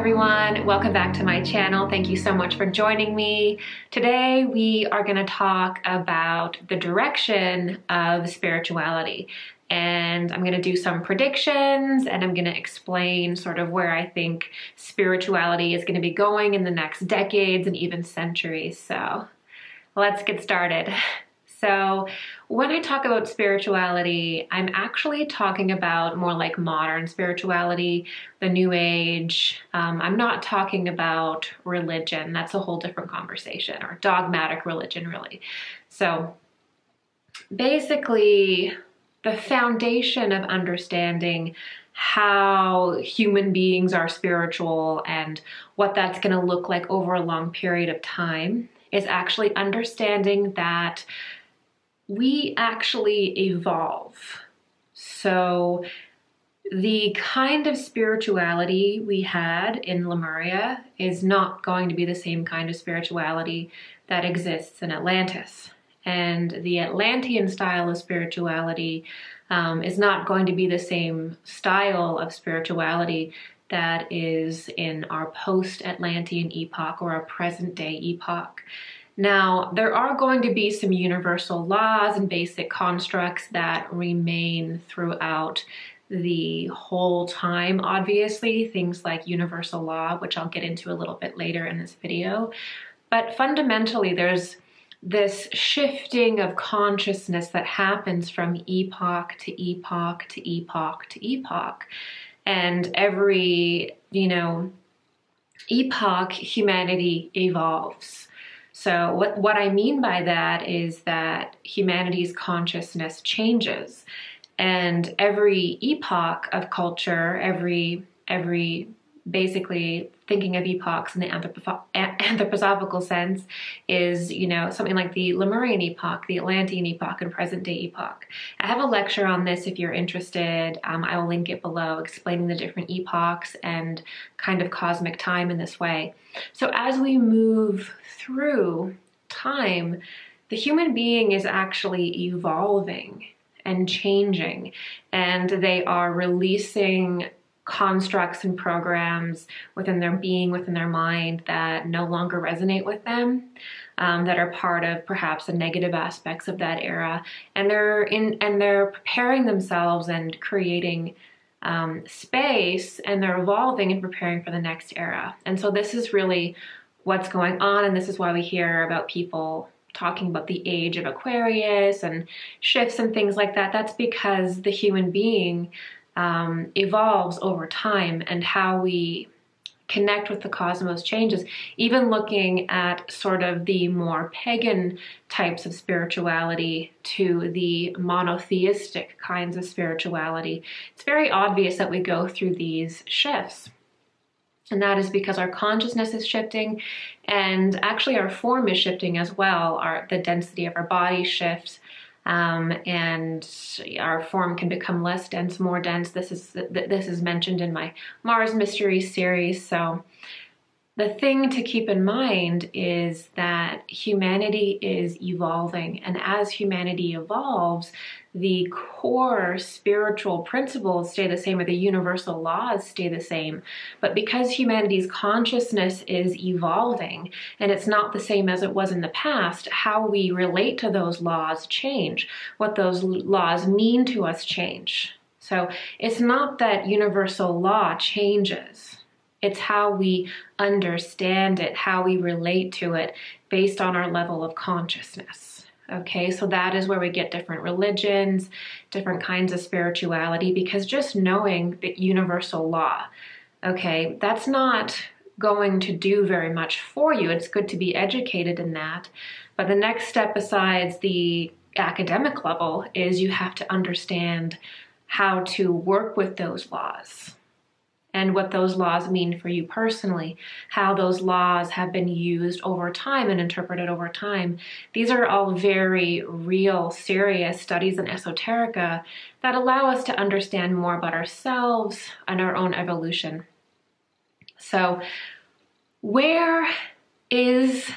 everyone, welcome back to my channel. Thank you so much for joining me. Today we are going to talk about the direction of spirituality, and I'm going to do some predictions and I'm going to explain sort of where I think spirituality is going to be going in the next decades and even centuries. So let's get started. So when I talk about spirituality, I'm actually talking about more like modern spirituality, the New Age. I'm not talking about religion. That's a whole different conversation, or dogmatic religion, really. So basically, the foundation of understanding how human beings are spiritual and what that's going to look like over a long period of time is actually understanding that we actually evolve. So the kind of spirituality we had in Lemuria is not going to be the same kind of spirituality that exists in Atlantis. And the Atlantean style of spirituality is not going to be the same style of spirituality that is in our post-Atlantean epoch or our present-day epoch. Now, there are going to be some universal laws and basic constructs that remain throughout the whole time, obviously, things like universal law, which I'll get into a little bit later in this video. But fundamentally, there's this shifting of consciousness that happens from epoch to epoch to epoch to epoch. And every, epoch, humanity evolves. So what I mean by that is that humanity's consciousness changes, and every epoch of culture, every basically thinking of epochs in the anthroposophical sense is, something like the Lemurian epoch, the Atlantean epoch, and present-day epoch. I have a lecture on this if you're interested. I will link it below, explaining the different epochs and kind of cosmic time in this way. So as we move through time, the human being is actually evolving and changing, and they are releasing constructs and programs within their being, within their mind, that no longer resonate with them, that are part of perhaps the negative aspects of that era, and they're preparing themselves and creating space, and they're evolving and preparing for the next era. And so this is really what's going on, and this is why we hear about people talking about the age of Aquarius and shifts and things like that. That's because the human being evolves over time, and how we connect with the cosmos changes. Even looking at sort of the more pagan types of spirituality to the monotheistic kinds of spirituality, it's very obvious that we go through these shifts. And that is because our consciousness is shifting, and actually our form is shifting as well. The density of our body shifts, and our form can become less dense, more dense. This is mentioned in my Mars Mysteries series. So the thing to keep in mind is that humanity is evolving, and as humanity evolves, the core spiritual principles stay the same, or the universal laws stay the same. But because humanity's consciousness is evolving, and it's not the same as it was in the past, how we relate to those laws change. What those laws mean to us change. So it's not that universal law changes. It's how we understand it, how we relate to it based on our level of consciousness. Okay, so that is where we get different religions, different kinds of spirituality, because just knowing the universal law, okay, that's not going to do very much for you. It's good to be educated in that. But the next step besides the academic level is you have to understand how to work with those laws, and what those laws mean for you personally, how those laws have been used over time and interpreted over time. These are all very real, serious studies in esoterica that allow us to understand more about ourselves and our own evolution. So where is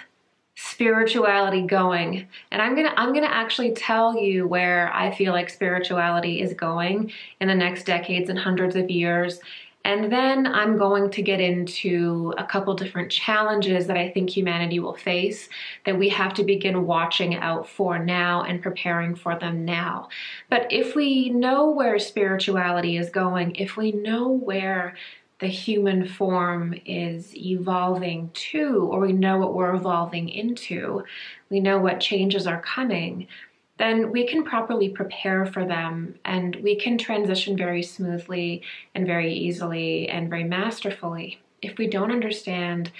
spirituality going? And I'm gonna actually tell you where I feel like spirituality is going in the next decades and hundreds of years. And then I'm going to get into a couple different challenges that I think humanity will face that we have to begin watching out for now and preparing for them now. But if we know where spirituality is going, if we know where the human form is evolving to, or we know what we're evolving into, we know what changes are coming, then we can properly prepare for them, and we can transition very smoothly and very easily and very masterfully. If we don't understand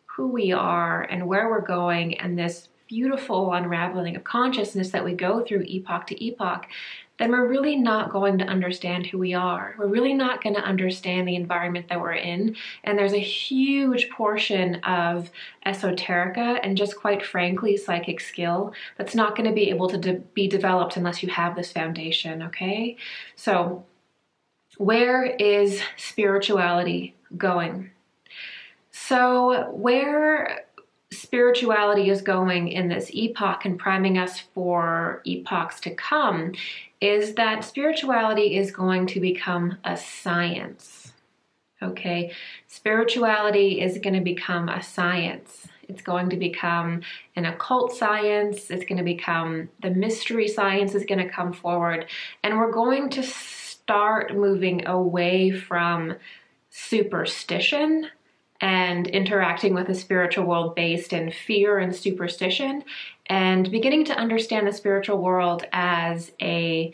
who we are and where we're going and this beautiful unraveling of consciousness that we go through epoch to epoch, then we're really not going to understand who we are. We're really not going to understand the environment that we're in. And there's a huge portion of esoterica and just quite frankly, psychic skill that's not going to be able to be developed unless you have this foundation, okay? So where is spirituality going? So where spirituality is going in this epoch and priming us for epochs to come is that spirituality is going to become a science, okay? Spirituality is going to become a science. It's going to become an occult science. It's going to become, the mystery science is going to come forward, and we're going to start moving away from superstition and interacting with the spiritual world based in fear and superstition, and beginning to understand the spiritual world as in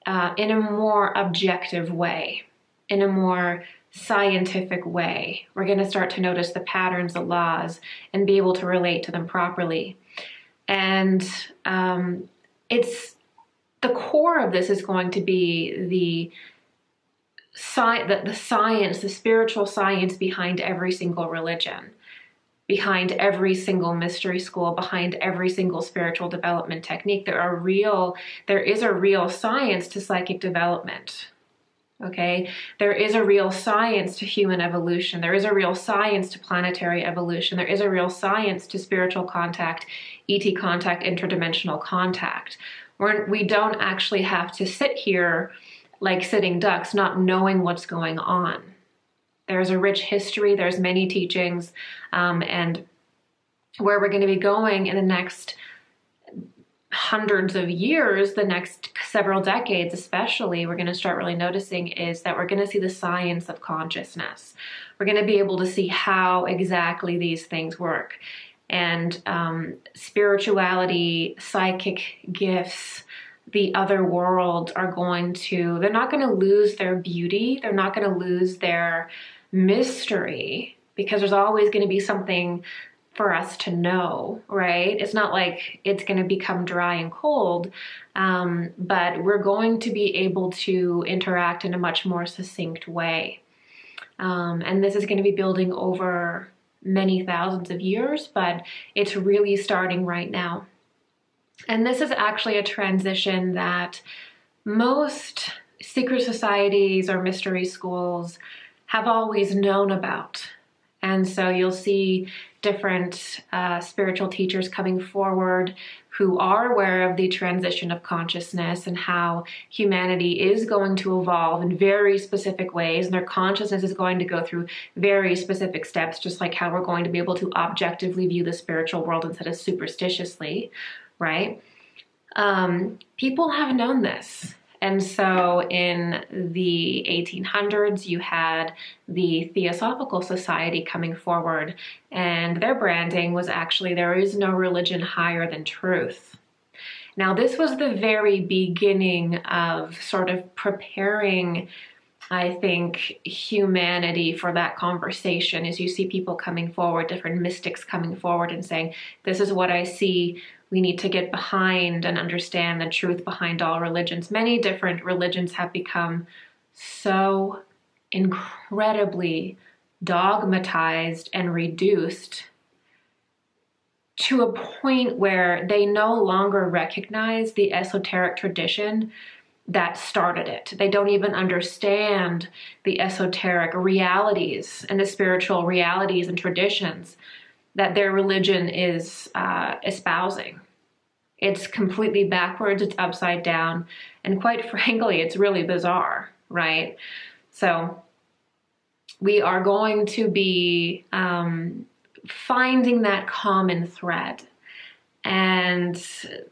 a more objective way, in a more scientific way. We're going to start to notice the patterns, the laws, and be able to relate to them properly. And it's the core of this is going to be the science, the spiritual science behind every single religion, behind every single mystery school, behind every single spiritual development technique. There is a real science to psychic development. Okay, there is a real science to human evolution. There is a real science to planetary evolution. There is a real science to spiritual contact, ET contact, interdimensional contact. We don't actually have to sit here like sitting ducks, not knowing what's going on. There's a rich history, there's many teachings, and where we're going to be going in the next hundreds of years, the next several decades especially, we're going to start really noticing is that we're going to see the science of consciousness. We're going to be able to see how exactly these things work. And spirituality, psychic gifts, the other world they're not going to lose their beauty. They're not going to lose their mystery, because there's always going to be something for us to know, right? It's not like it's going to become dry and cold, but we're going to be able to interact in a much more succinct way. And this is going to be building over many thousands of years, but it's really starting right now. And this is actually a transition that most secret societies or mystery schools have always known about. And so you'll see different spiritual teachers coming forward who are aware of the transition of consciousness and how humanity is going to evolve in very specific ways, and their consciousness is going to go through very specific steps, just like how we're going to be able to objectively view the spiritual world instead of superstitiously, right? People have known this. And so in the 1800s, you had the Theosophical Society coming forward, and their branding was actually, there is no religion higher than truth. Now, this was the very beginning of sort of preparing, I think, humanity for that conversation, as you see people coming forward, different mystics coming forward and saying, this is what I see. We need to get behind and understand the truth behind all religions. Many different religions have become so incredibly dogmatized and reduced to a point where they no longer recognize the esoteric tradition that started it. They don't even understand the esoteric realities and the spiritual realities and traditions that their religion is espousing. It's completely backwards, it's upside down, and quite frankly, it's really bizarre, right? So we are going to be finding that common thread. And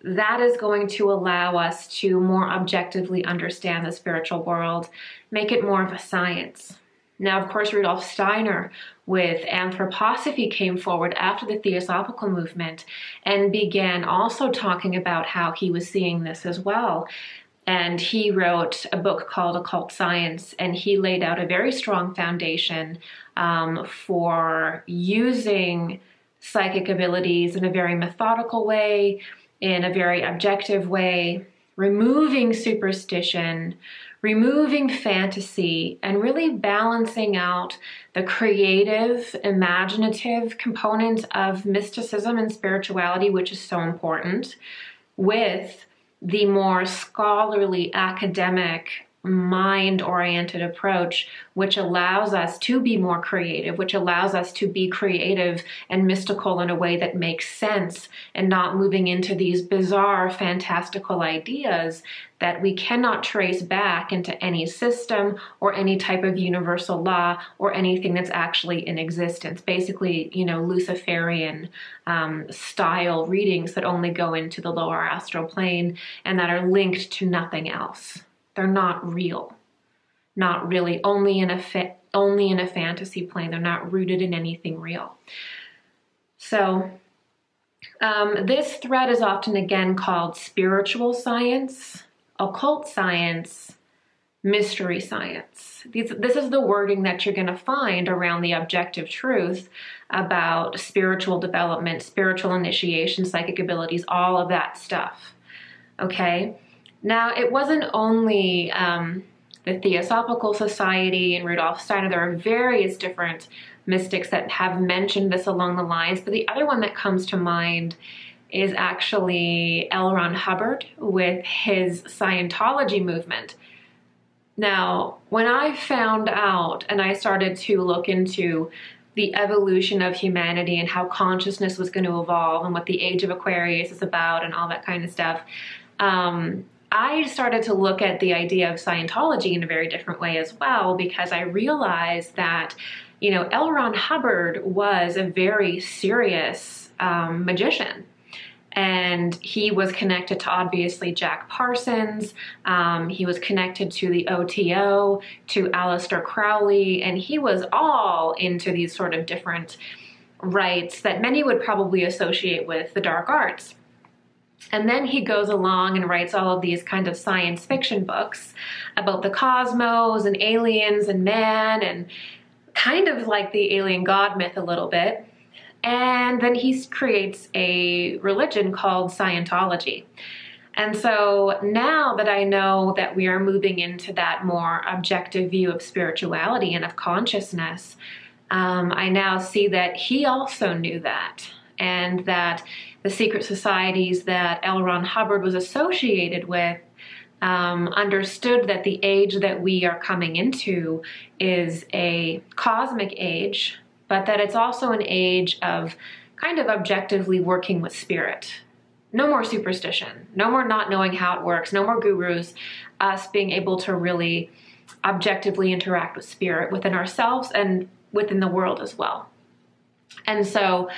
that is going to allow us to more objectively understand the spiritual world, make it more of a science. Now, of course, Rudolf Steiner with anthroposophy came forward after the Theosophical movement and began also talking about how he was seeing this as well. And he wrote a book called Occult Science, and he laid out a very strong foundation for using psychic abilities in a very methodical way, in a very objective way, removing superstition, removing fantasy, and really balancing out the creative, imaginative component of mysticism and spirituality, which is so important, with the more scholarly, academic, mind-oriented approach, which allows us to be more creative, which allows us to be creative and mystical in a way that makes sense and not moving into these bizarre, fantastical ideas that we cannot trace back into any system or any type of universal law or anything that's actually in existence. Basically, you know, Luciferian style readings that only go into the lower astral plane and that are linked to nothing else. They're not real, not really, only in a fantasy plane. They're not rooted in anything real. So this thread is often again called spiritual science, occult science, mystery science. This is the wording that you're going to find around the objective truth about spiritual development, spiritual initiation, psychic abilities, all of that stuff. Okay? Now, it wasn't only the Theosophical Society and Rudolf Steiner. There are various different mystics that have mentioned this along the lines, but the other one that comes to mind is actually L. Ron Hubbard with his Scientology movement. Now, when I found out and I started to look into the evolution of humanity and how consciousness was going to evolve and what the age of Aquarius is about and all that kind of stuff, I started to look at the idea of Scientology in a very different way as well, because I realized that, you know, L. Ron Hubbard was a very serious magician. And he was connected to, obviously, Jack Parsons. He was connected to the OTO, to Aleister Crowley, and he was all into these sort of different rites that many would probably associate with the dark arts. And then he goes along and writes all of these kind of science fiction books about the cosmos and aliens and man, and kind of like the alien god myth a little bit. And then he creates a religion called Scientology. And so now that I know that we are moving into that more objective view of spirituality and of consciousness, I now see that he also knew that, and that the secret societies that L. Ron Hubbard was associated with understood that the age that we are coming into is a cosmic age, but that it's also an age of kind of objectively working with spirit. No more superstition, no more not knowing how it works, no more gurus, us being able to really objectively interact with spirit within ourselves and within the world as well. And so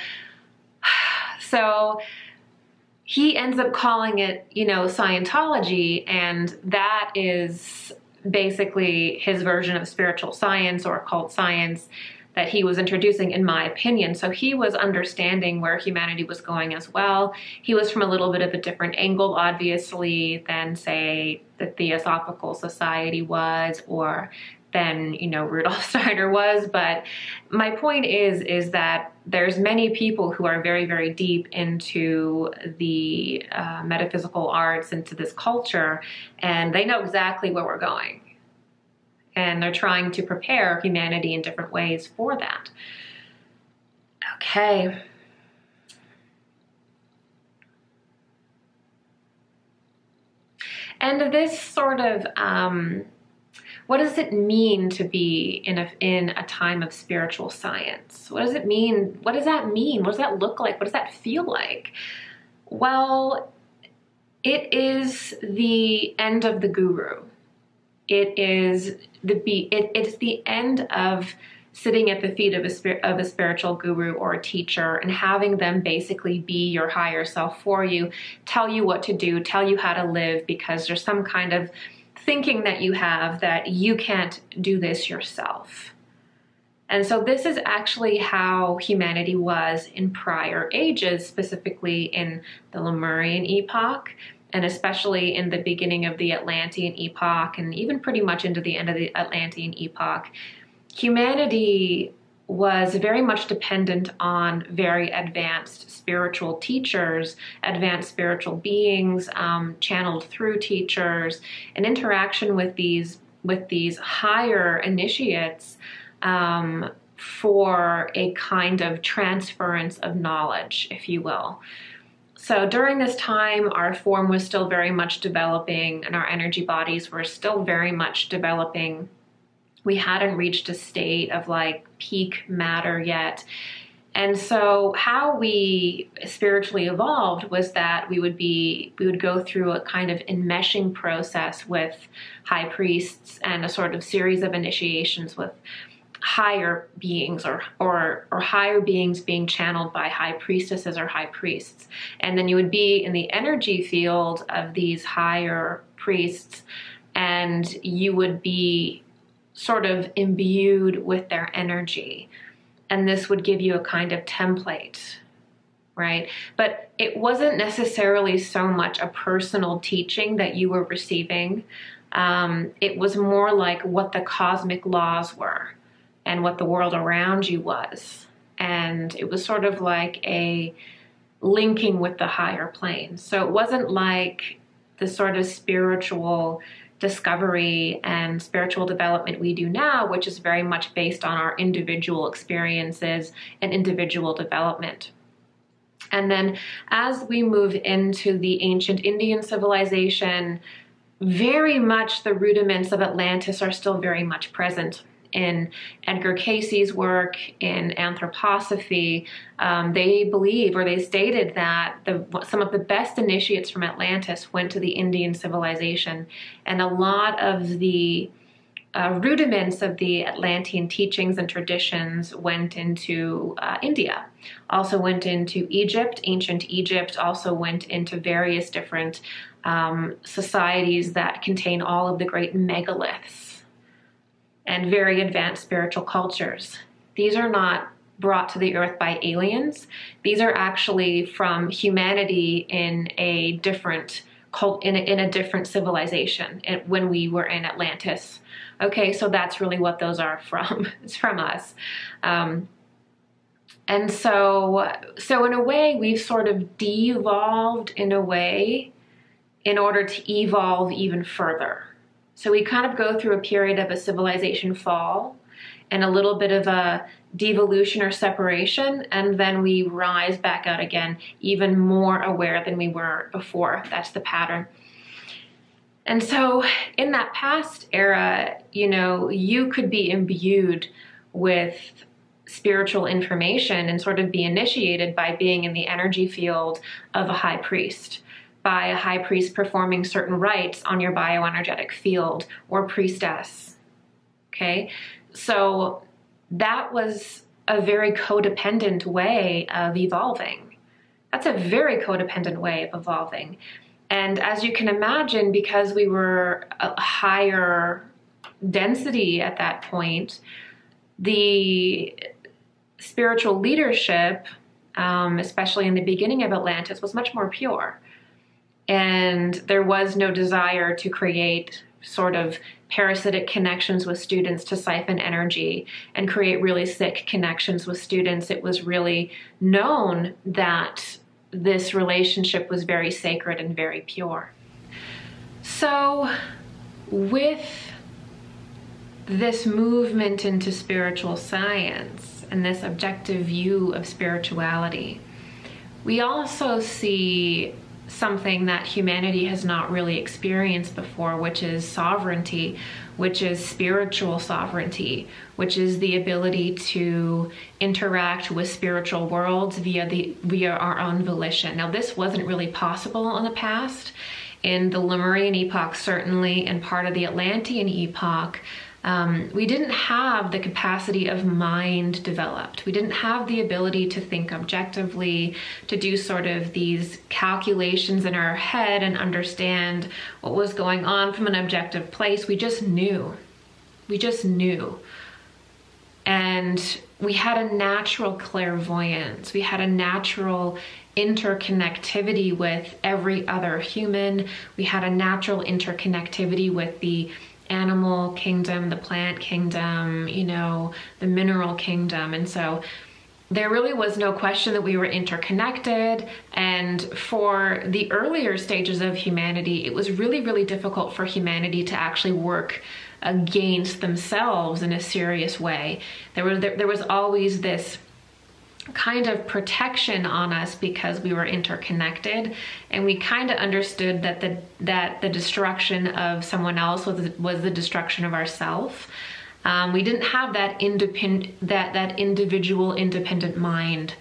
he ends up calling it, you know, Scientology, and that is basically his version of spiritual science or occult science that he was introducing, in my opinion. So he was understanding where humanity was going as well. He was from a little bit of a different angle, obviously, than, say, the Theosophical Society was, or than, you know, Rudolf Steiner was. But my point is that there's many people who are very, very deep into the metaphysical arts, into this culture, and they know exactly where we're going. And they're trying to prepare humanity in different ways for that. Okay. And this sort of, what does it mean to be in a time of spiritual science? What does it mean? What does that mean? What does that look like? What does that feel like? Well, it is the end of the guru. It is it's the end of sitting at the feet of a spiritual guru or a teacher and having them basically be your higher self for you, tell you what to do, tell you how to live, because there's some kind of thinking that you have that you can't do this yourself. And so this is actually how humanity was in prior ages, specifically in the Lemurian epoch, and especially in the beginning of the Atlantean epoch, and even pretty much into the end of the Atlantean epoch. Humanity was very much dependent on very advanced spiritual teachers, advanced spiritual beings, channeled through teachers, and interaction with these higher initiates for a kind of transference of knowledge, if you will. So during this time, our form was still very much developing and our energy bodies were still very much developing. We hadn't reached a state of like peak matter yet. And so how we spiritually evolved was that we would go through a kind of enmeshing process with high priests and a sort of series of initiations with higher beings or higher beings being channeled by high priestesses or high priests. And then you would be in the energy field of these higher priests and you would be sort of imbued with their energy. And this would give you a kind of template, right? But it wasn't necessarily so much a personal teaching that you were receiving. It was more like what the cosmic laws were and what the world around you was. And it was sort of like a linking with the higher planes. So it wasn't like the sort of spiritual discovery and spiritual development we do now, which is very much based on our individual experiences and individual development. And then as we move into the ancient Indian civilization, very much the rudiments of Atlantis are still very much present. In Edgar Cayce's work, in Anthroposophy, they believe, or they stated that some of the best initiates from Atlantis went to the Indian civilization, and a lot of the rudiments of the Atlantean teachings and traditions went into India, also went into Egypt. Ancient Egypt also went into various different societies that contain all of the great megaliths and very advanced spiritual cultures. These are not brought to the earth by aliens. These are actually from humanity in a different in a different civilization when we were in Atlantis. Okay, so that's really what those are from. It's from us. And so in a way, we've sort of de-evolved in a way in order to evolve even further. So we kind of go through a period of a civilization fall and a little bit of a devolution or separation, and then we rise back out again, even more aware than we were before. That's the pattern. And so in that past era, you know, you could be imbued with spiritual information and sort of be initiated by being in the energy field of a high priest, by a high priest performing certain rites on your bioenergetic field, or priestess, okay? So that was a very codependent way of evolving. That's a very codependent way of evolving. And as you can imagine, because we were a higher density at that point, the spiritual leadership, especially in the beginning of Atlantis, was much more pure. And there was no desire to create sort of parasitic connections with students to siphon energy and create really sick connections with students. It was really known that this relationship was very sacred and very pure. So with this movement into spiritual science and this objective view of spirituality, we also see something that humanity has not really experienced before, which is sovereignty, which is spiritual sovereignty, which is the ability to interact with spiritual worlds via our own volition. Now, this wasn't really possible in the past. In the Lemurian epoch, certainly, and part of the Atlantean epoch, We didn't have the capacity of mind developed. We didn't have the ability to think objectively, to do sort of these calculations in our head and understand what was going on from an objective place. We just knew. We just knew. And we had a natural clairvoyance. We had a natural interconnectivity with every other human. We had a natural interconnectivity with the animal kingdom, the plant kingdom, you know, the mineral kingdom. And so there really was no question that we were interconnected. And for the earlier stages of humanity, it was really, really difficult for humanity to actually work against themselves in a serious way. There was always this kind of protection on us because we were interconnected, and we kind of understood that the destruction of someone else was the destruction of ourself. We didn't have that individual independent mind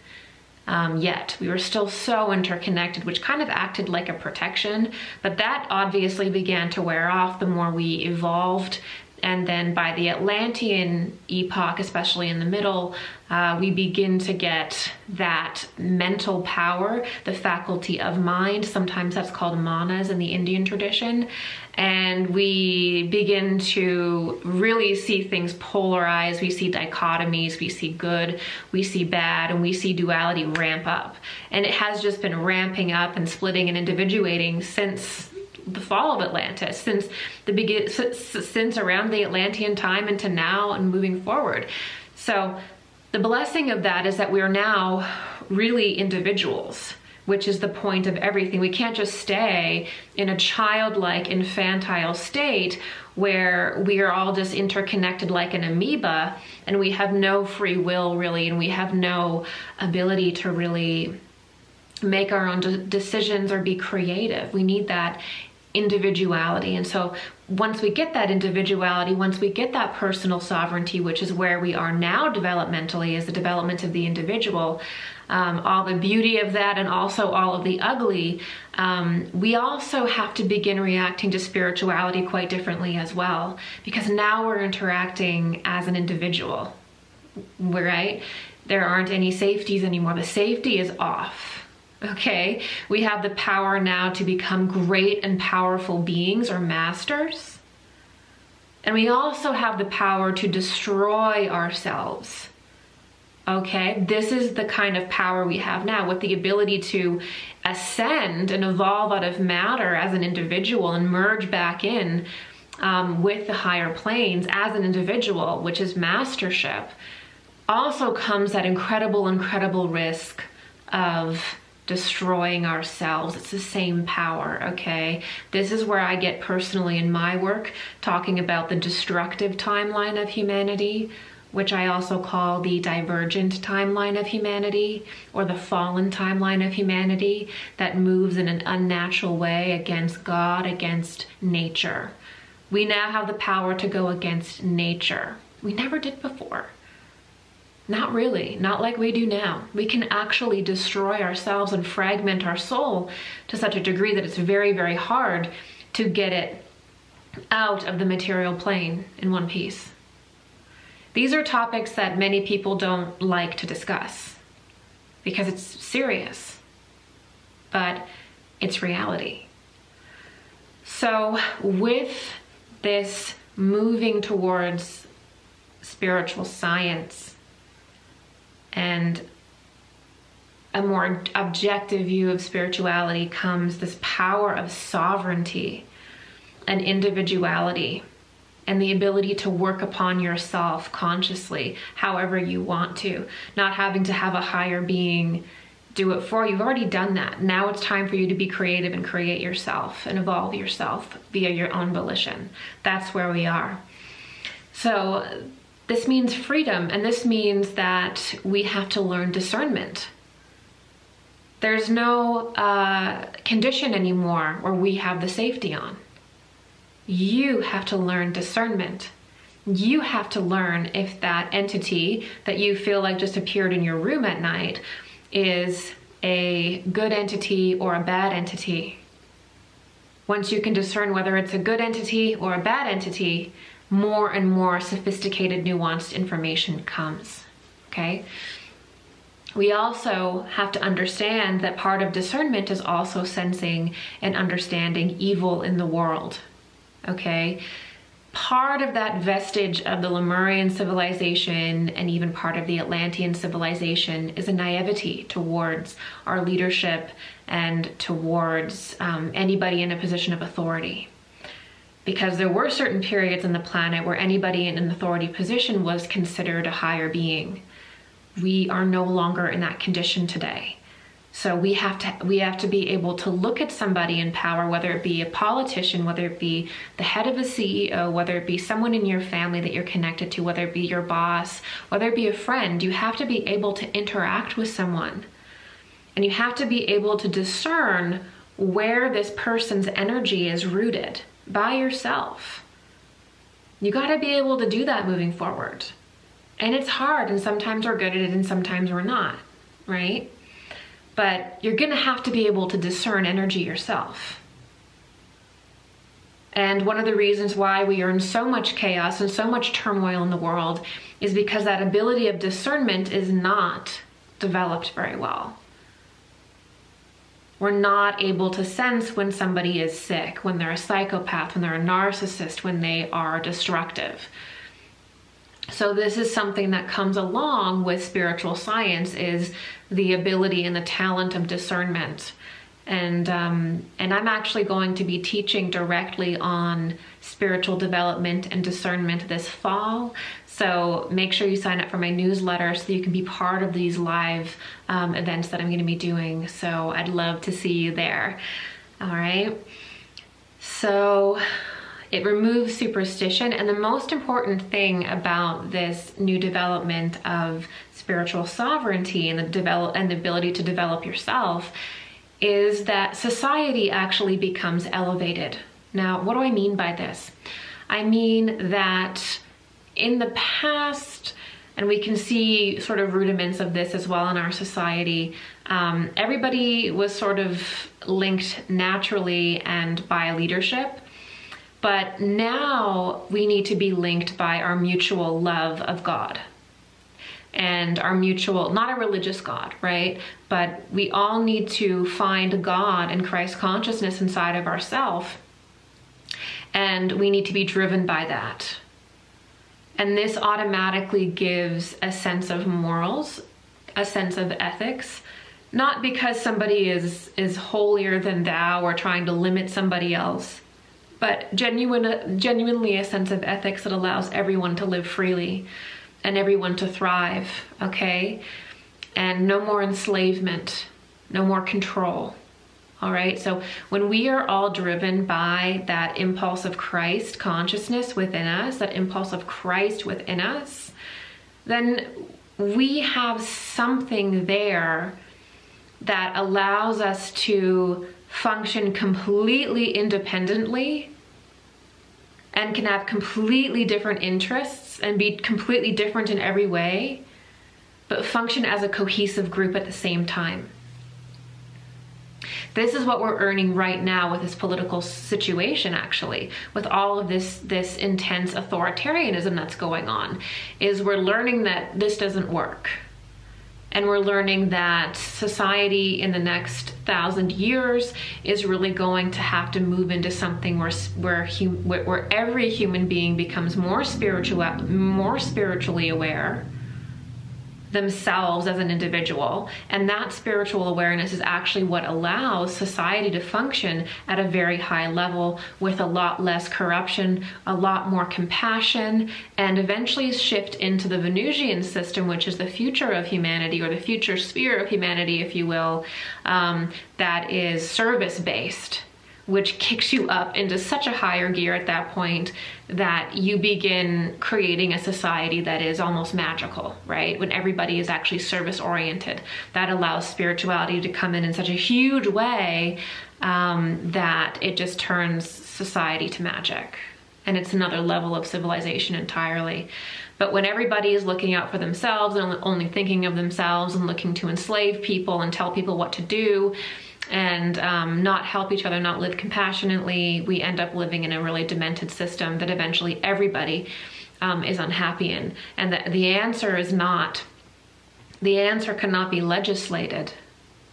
yet. We were still so interconnected, which kind of acted like a protection, but that obviously began to wear off the more we evolved. And then by the Atlantean epoch, especially in the middle, we begin to get that mental power, the faculty of mind. Sometimes that's called manas in the Indian tradition. And we begin to really see things polarized. We see dichotomies, we see good, we see bad, and we see duality ramp up. And it has just been ramping up and splitting and individuating since the fall of Atlantis, since around the Atlantean time into now and moving forward. So the blessing of that is that we are now really individuals, which is the point of everything. We can't just stay in a childlike, infantile state where we are all just interconnected like an amoeba and we have no free will really, and we have no ability to really make our own decisions or be creative. We need that individuality. And so once we get that individuality, once we get that personal sovereignty, which is where we are now developmentally, is the development of the individual, all the beauty of that and also all of the ugly, we also have to begin reacting to spirituality quite differently as well, because now we're interacting as an individual, right? There aren't any safeties anymore. The safety is off. Okay, we have the power now to become great and powerful beings or masters. And we also have the power to destroy ourselves. Okay, this is the kind of power we have now, with the ability to ascend and evolve out of matter as an individual and merge back in with the higher planes as an individual, which is mastership. Also comes that incredible risk of destroying ourselves. It's the same power, okay? This is where I get personally in my work talking about the destructive timeline of humanity, which I also call the divergent timeline of humanity, or the fallen timeline of humanity that moves in an unnatural way against God, against nature. We now have the power to go against nature. We never did before. Not really, not like we do now. We can actually destroy ourselves and fragment our soul to such a degree that it's very, very hard to get it out of the material plane in one piece. These are topics that many people don't like to discuss because it's serious, but it's reality. So with this moving towards spiritual science and a more objective view of spirituality comes this power of sovereignty and individuality and the ability to work upon yourself consciously, however you want to, not having to have a higher being do it for you. You've already done that. Now it's time for you to be creative and create yourself and evolve yourself via your own volition. That's where we are. So this means freedom, and this means that we have to learn discernment. There's no condition anymore where we have the safety on. You have to learn discernment. You have to learn if that entity that you feel like just appeared in your room at night is a good entity or a bad entity. Once you can discern whether it's a good entity or a bad entity, more and more sophisticated, nuanced information comes, okay? We also have to understand that part of discernment is also sensing and understanding evil in the world, okay? Part of that vestige of the Lemurian civilization and even part of the Atlantean civilization is a naivety towards our leadership and towards anybody in a position of authority. Because there were certain periods on the planet where anybody in an authority position was considered a higher being. We are no longer in that condition today. So we have to be able to look at somebody in power, whether it be a politician, whether it be the head of a CEO, whether it be someone in your family that you're connected to, whether it be your boss, whether it be a friend. You have to be able to interact with someone. And you have to be able to discern where this person's energy is rooted by yourself. You got to be able to do that moving forward. And it's hard, and sometimes we're good at it and sometimes we're not, right? But you're going to have to be able to discern energy yourself. And one of the reasons why we are in so much chaos and so much turmoil in the world is because that ability of discernment is not developed very well. We're not able to sense when somebody is sick, when they're a psychopath, when they're a narcissist, when they are destructive. So this is something that comes along with spiritual science, is the ability and the talent of discernment. And I'm actually going to be teaching directly on spiritual development and discernment this fall. So make sure you sign up for my newsletter so you can be part of these live events that I'm going to be doing. So I'd love to see you there. All right. So it removes superstition. And the most important thing about this new development of spiritual sovereignty and the ability to develop yourself is that society actually becomes elevated. Now, what do I mean by this? I mean that in the past, and we can see sort of rudiments of this as well in our society, everybody was sort of linked naturally and by leadership. But now we need to be linked by our mutual love of God and our mutual, not a religious God, right? But we all need to find God and Christ consciousness inside of ourselves. And we need to be driven by that. And this automatically gives a sense of morals, a sense of ethics, not because somebody is holier than thou or trying to limit somebody else, but genuinely a sense of ethics that allows everyone to live freely and everyone to thrive, okay? And no more enslavement, no more control, all right? So when we are all driven by that impulse of Christ consciousness within us, that impulse of Christ within us, then we have something there that allows us to function completely independently and can have completely different interests and be completely different in every way, but function as a cohesive group at the same time. This is what we're earning right now with this political situation, actually, with all of this intense authoritarianism that's going on, is we're learning that this doesn't work. And we're learning that society in the next 1,000 years is really going to have to move into something where every human being becomes more spiritually aware themselves as an individual. And that spiritual awareness is actually what allows society to function at a very high level with a lot less corruption, a lot more compassion, and eventually shift into the Venusian system, which is the future of humanity, or the future sphere of humanity, if you will, that is service-based, which kicks you up into such a higher gear at that point that you begin creating a society that is almost magical, right? When everybody is actually service-oriented. That allows spirituality to come in such a huge way that it just turns society to magic. And it's another level of civilization entirely. But when everybody is looking out for themselves and only thinking of themselves and looking to enslave people and tell people what to do, and not help each other, not live compassionately, we end up living in a really demented system that eventually everybody is unhappy in. And the answer is not, the answer cannot be legislated.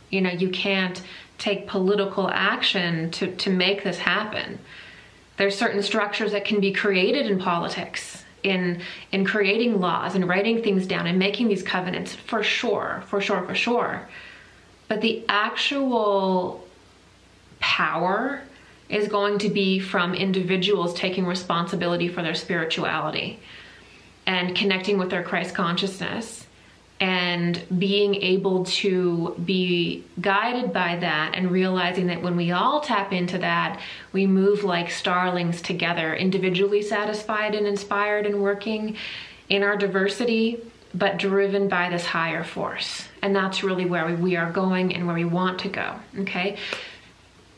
You know, you can't take political action to make this happen. There's certain structures that can be created in politics, in creating laws and writing things down and making these covenants, for sure. But the actual power is going to be from individuals taking responsibility for their spirituality and connecting with their Christ consciousness and being able to be guided by that, and realizing that when we all tap into that, we move like starlings together, individually satisfied and inspired and working in our diversity, but driven by this higher force. And that's really where we are going and where we want to go, okay?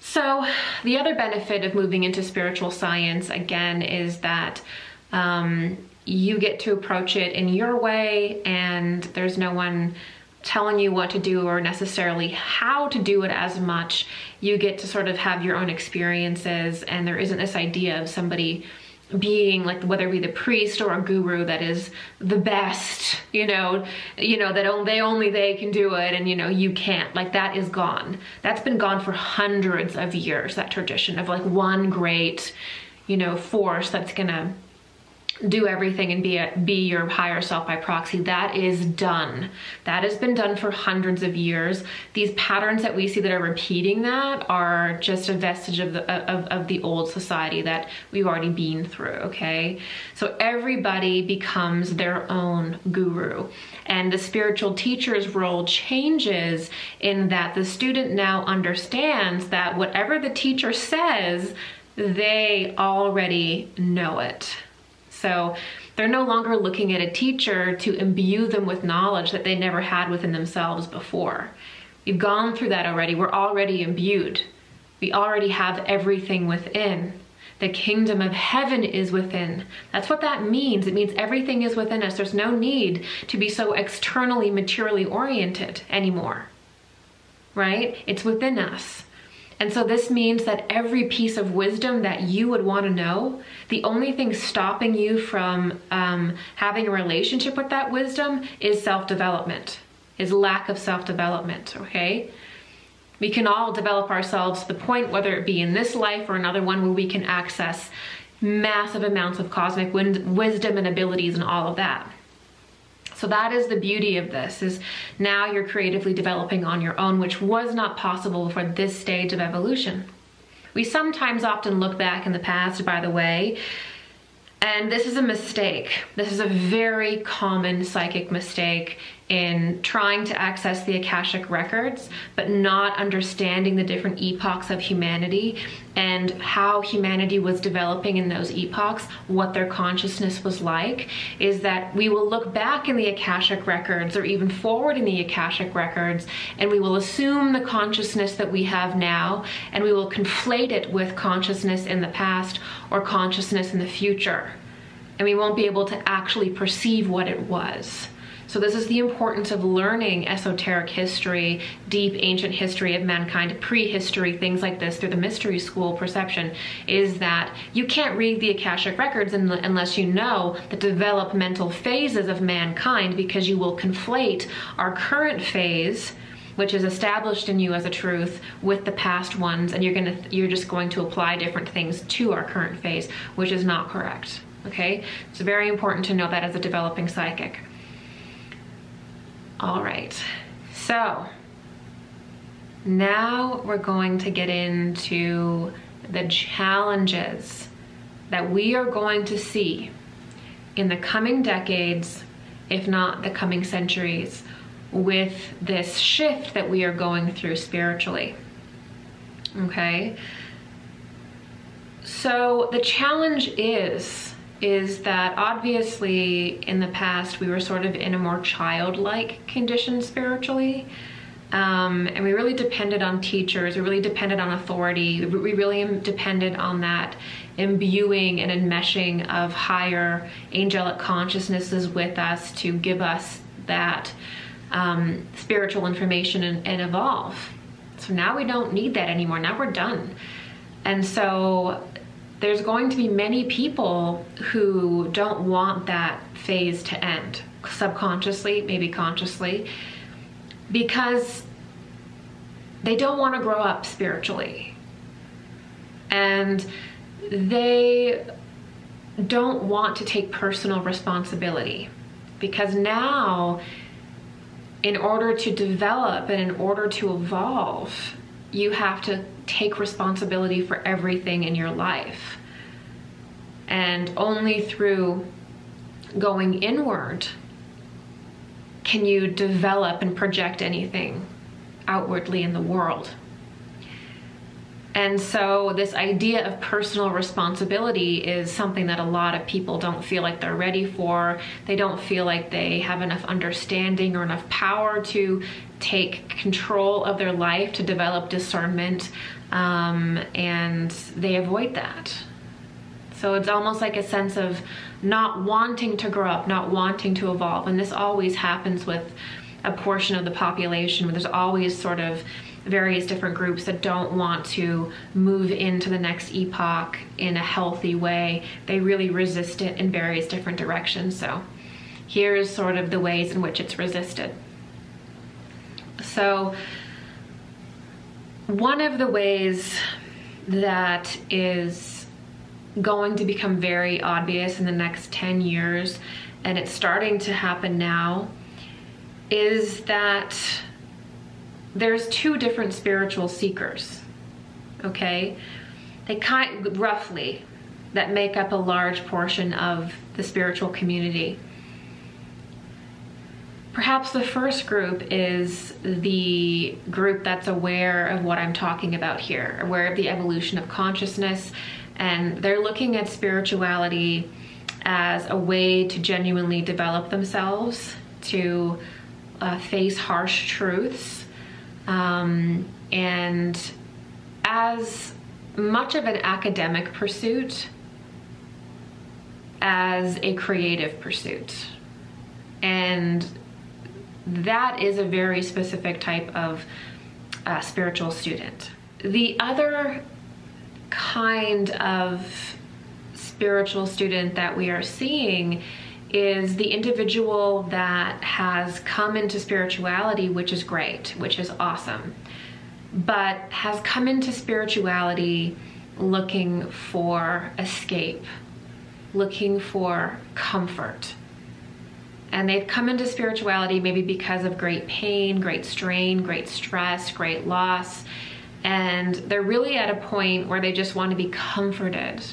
So the other benefit of moving into spiritual science, again, is that you get to approach it in your way, and there's no one telling you what to do or necessarily how to do it as much. You get to sort of have your own experiences, and there isn't this idea of somebody being like, whether it be the priest or a guru, that is the best, you know, that only they can do it, and you can't. Like, that is gone. That's been gone for hundreds of years, that tradition of like one great, force that's gonna do everything and be your higher self by proxy. That is done. That has been done for hundreds of years. These patterns that we see that are repeating that are just a vestige of the old society that we've already been through, okay? So everybody becomes their own guru, and the spiritual teacher's role changes in that the student now understands that whatever the teacher says, they already know it. So they're no longer looking at a teacher to imbue them with knowledge that they never had within themselves before. We've gone through that already. We're already imbued. We already have everything within. The kingdom of heaven is within. That's what that means. It means everything is within us. There's no need to be so externally, materially oriented anymore, right? It's within us. And so this means that every piece of wisdom that you would want to know, the only thing stopping you from having a relationship with that wisdom is self-development, is lack of self-development, okay? We can all develop ourselves to the point, whether it be in this life or another one, where we can access massive amounts of cosmic wisdom and abilities and all of that. So that is the beauty of this, is now you're creatively developing on your own, which was not possible for this stage of evolution. We sometimes often look back in the past, by the way, and this is a mistake. This is a very common psychic mistake in trying to access the Akashic records, but not understanding the different epochs of humanity and how humanity was developing in those epochs, what their consciousness was like, is that we will look back in the Akashic records or even forward in the Akashic records, and we will assume the consciousness that we have now, and we will conflate it with consciousness in the past or consciousness in the future. And we won't be able to actually perceive what it was. So this is the importance of learning esoteric history, deep ancient history of mankind, prehistory, things like this through the mystery school perception, is that you can't read the Akashic records unless you know the developmental phases of mankind, because you will conflate our current phase, which is established in you as a truth, with the past ones, and you're just going to apply different things to our current phase, which is not correct, okay? It's very important to know that as a developing psychic. All right, so now we're going to get into the challenges that we are going to see in the coming decades, if not the coming centuries, with this shift that we are going through spiritually, okay? So the challenge is that obviously in the past we were sort of in a more childlike condition spiritually, and we really depended on teachers, we really depended on authority, we really depended on that imbuing and enmeshing of higher angelic consciousnesses with us to give us that spiritual information and evolve. So now we don't need that anymore. Now we're done. And so there's going to be many people who don't want that phase to end, subconsciously, maybe consciously, because they don't want to grow up spiritually. And they don't want to take personal responsibility, because now, in order to develop and in order to evolve, you have to take responsibility for everything in your life. And only through going inward can you develop and project anything outwardly in the world. And so this idea of personal responsibility is something that a lot of people don't feel like they're ready for. They don't feel like they have enough understanding or enough power to take control of their life, to develop discernment, and they avoid that. So it's almost like a sense of not wanting to grow up, not wanting to evolve. And this always happens with a portion of the population, where there's always sort of various different groups that don't want to move into the next epoch in a healthy way. They really resist it in various different directions. So here's sort of the ways in which it's resisted. So one of the ways that is going to become very obvious in the next 10 years, and it's starting to happen now, is that there's two different spiritual seekers, okay? They roughly, that make up a large portion of the spiritual community. Perhaps the first group is the group that's aware of what I'm talking about here, aware of the evolution of consciousness, and they're looking at spirituality as a way to genuinely develop themselves, to face harsh truths, and as much of an academic pursuit as a creative pursuit. And that is a very specific type of spiritual student. The other kind of spiritual student that we are seeing is the individual that has come into spirituality, which is great, which is awesome, but has come into spirituality looking for escape, looking for comfort. And they've come into spirituality maybe because of great pain, great strain, great stress, great loss, and they're really at a point where they just want to be comforted.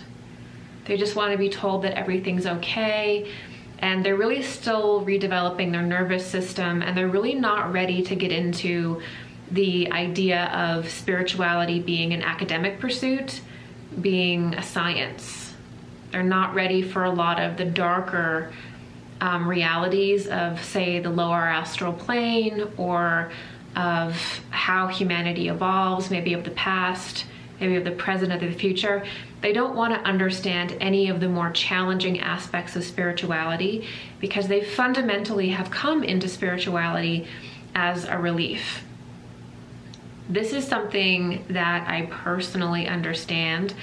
They just want to be told that everything's okay. And they're really still redeveloping their nervous system, and they're really not ready to get into the idea of spirituality being an academic pursuit, being a science. They're not ready for a lot of the darker realities of, say, the lower astral plane, or of how humanity evolves, maybe of the past, maybe of the present, of the future. They don't want to understand any of the more challenging aspects of spirituality, because they fundamentally have come into spirituality as a relief. This is something that I personally understand,